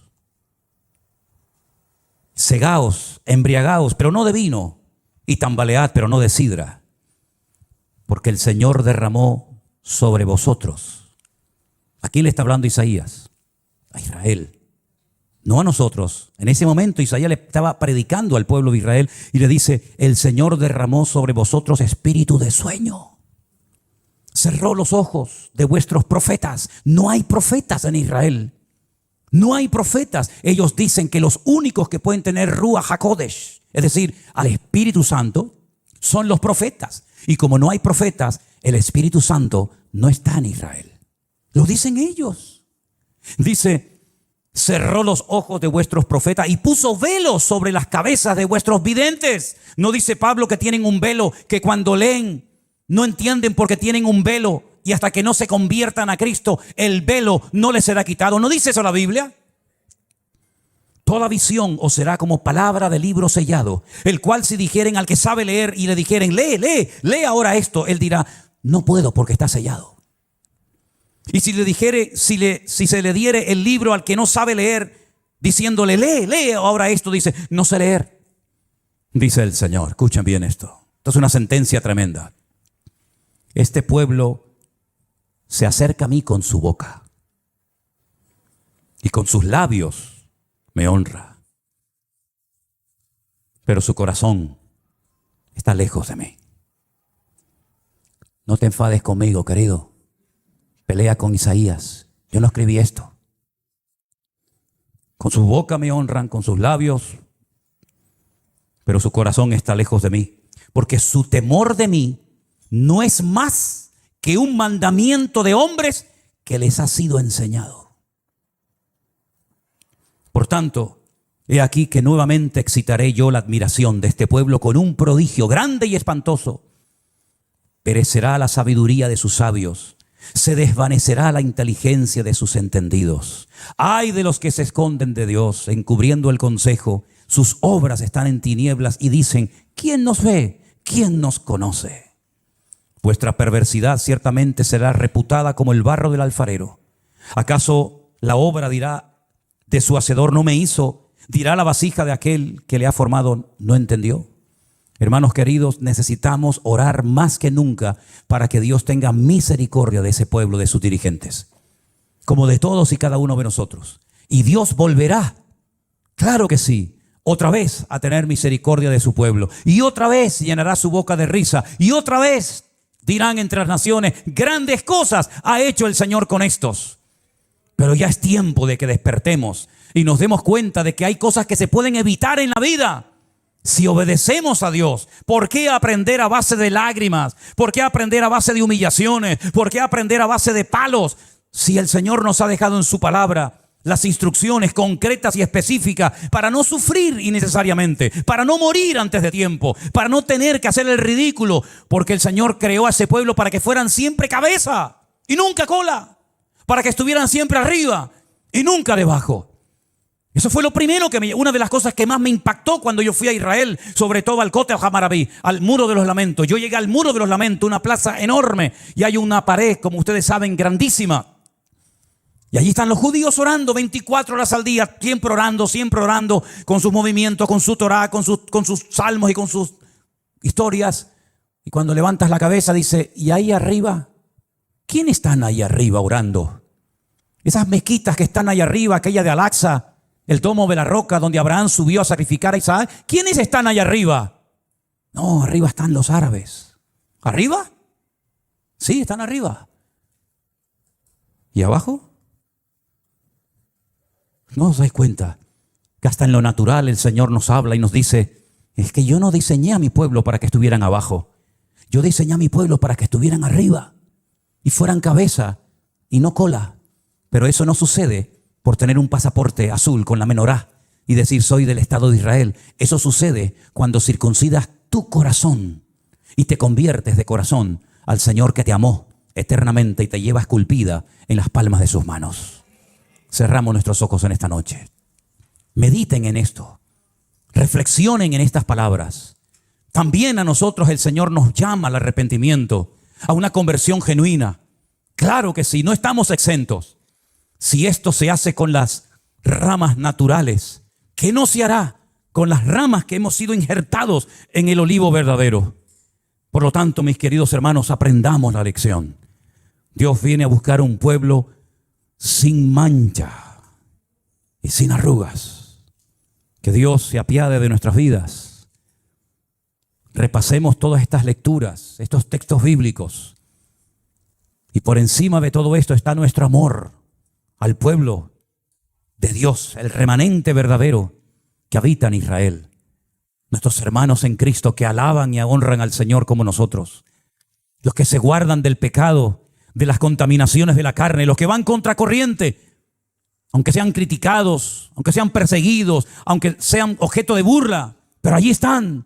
Cegaos, embriagaos, pero no de vino, y tambalead, pero no de sidra, porque el Señor derramó sobre vosotros. ¿A quién le está hablando Isaías? A Israel, no a nosotros. En ese momento Isaías le estaba predicando al pueblo de Israel y le dice: el Señor derramó sobre vosotros espíritu de sueño. Cerró los ojos de vuestros profetas. No hay profetas en Israel. No hay profetas. Ellos dicen que los únicos que pueden tener Ruach HaKodesh, es decir, al Espíritu Santo, son los profetas. Y como no hay profetas, el Espíritu Santo no está en Israel. Lo dicen ellos. Dice: cerró los ojos de vuestros profetas y puso velos sobre las cabezas de vuestros videntes. No dice Pablo que tienen un velo, que cuando leen no entienden porque tienen un velo, y hasta que no se conviertan a Cristo, el velo no les será quitado. ¿No dice eso la Biblia? Toda visión os será como palabra de libro sellado, el cual si dijeren al que sabe leer y le dijeren: lee ahora esto, él dirá: no puedo porque está sellado. Y si le dijere, si se le diere el libro al que no sabe leer, diciéndole: lee ahora esto, dice: no sé leer. Dice el Señor. Escuchen bien esto. Esto es una sentencia tremenda. Este pueblo se acerca a mí con su boca y con sus labios me honra, pero su corazón está lejos de mí. No te enfades conmigo, querido. Pelea con Isaías. Yo no escribí esto. Con su boca me honran, con sus labios, pero su corazón está lejos de mí, porque su temor de mí no es más que un mandamiento de hombres que les ha sido enseñado. Por tanto, he aquí que nuevamente excitaré yo la admiración de este pueblo con un prodigio grande y espantoso. Perecerá la sabiduría de sus sabios, se desvanecerá la inteligencia de sus entendidos. Ay de los que se esconden de Dios, encubriendo el consejo. Sus obras están en tinieblas y dicen: ¿quién nos ve? ¿Quién nos conoce? Vuestra perversidad ciertamente será reputada como el barro del alfarero. ¿Acaso la obra dirá de su hacedor: no me hizo? Dirá la vasija de aquel que le ha formado: no entendió. Hermanos queridos, necesitamos orar más que nunca para que Dios tenga misericordia de ese pueblo, de sus dirigentes, como de todos y cada uno de nosotros. Y Dios volverá, claro que sí, otra vez a tener misericordia de su pueblo. Y otra vez llenará su boca de risa. Y otra vez dirán entre las naciones, grandes cosas ha hecho el Señor con estos. Pero ya es tiempo de que despertemos y nos demos cuenta de que hay cosas que se pueden evitar en la vida si obedecemos a Dios. ¿Por qué aprender a base de lágrimas? ¿Por qué aprender a base de humillaciones? ¿Por qué aprender a base de palos? Si el Señor nos ha dejado en su palabra las instrucciones concretas y específicas para no sufrir innecesariamente, para no morir antes de tiempo, para no tener que hacer el ridículo, porque el Señor creó a ese pueblo para que fueran siempre cabeza y nunca cola, para que estuvieran siempre arriba y nunca debajo. Eso fue lo primero una de las cosas que más me impactó cuando yo fui a Israel, sobre todo al Kotel HaMaraví, al Muro de los Lamentos. Yo llegué al Muro de los Lamentos, una plaza enorme, y hay una pared, como ustedes saben, grandísima. Y allí están los judíos orando 24 horas al día, siempre orando, con sus movimientos, con su Torah, con sus salmos y con sus historias. Y cuando levantas la cabeza dice, ¿y ahí arriba? ¿Quién están ahí arriba orando? Esas mezquitas que están ahí arriba, aquella de Al-Aqsa, el domo de la roca donde Abraham subió a sacrificar a Isaac. ¿Quiénes están ahí arriba? No, arriba están los árabes. ¿Arriba? Sí, están arriba. ¿Y abajo? ¿No os dais cuenta que hasta en lo natural el Señor nos habla y nos dice, es que yo no diseñé a mi pueblo para que estuvieran abajo. Yo diseñé a mi pueblo para que estuvieran arriba y fueran cabeza y no cola. Pero eso no sucede por tener un pasaporte azul con la menorá y decir soy del Estado de Israel. Eso sucede cuando circuncidas tu corazón y te conviertes de corazón al Señor que te amó eternamente y te lleva esculpida en las palmas de sus manos. Cerramos nuestros ojos en esta noche. Mediten en esto. Reflexionen en estas palabras. También a nosotros el Señor nos llama al arrepentimiento, a una conversión genuina. Claro que sí, no estamos exentos. Si esto se hace con las ramas naturales, ¿qué no se hará con las ramas que hemos sido injertados en el olivo verdadero? Por lo tanto, mis queridos hermanos, aprendamos la lección. Dios viene a buscar un pueblo sin mancha y sin arrugas. Que Dios se apiade de nuestras vidas. Repasemos todas estas lecturas, estos textos bíblicos. Y por encima de todo esto está nuestro amor al pueblo de Dios, el remanente verdadero que habita en Israel. Nuestros hermanos en Cristo que alaban y honran al Señor como nosotros. Los que se guardan del pecado, de las contaminaciones de la carne, los que van contracorriente, aunque sean criticados, aunque sean perseguidos, aunque sean objeto de burla, pero allí están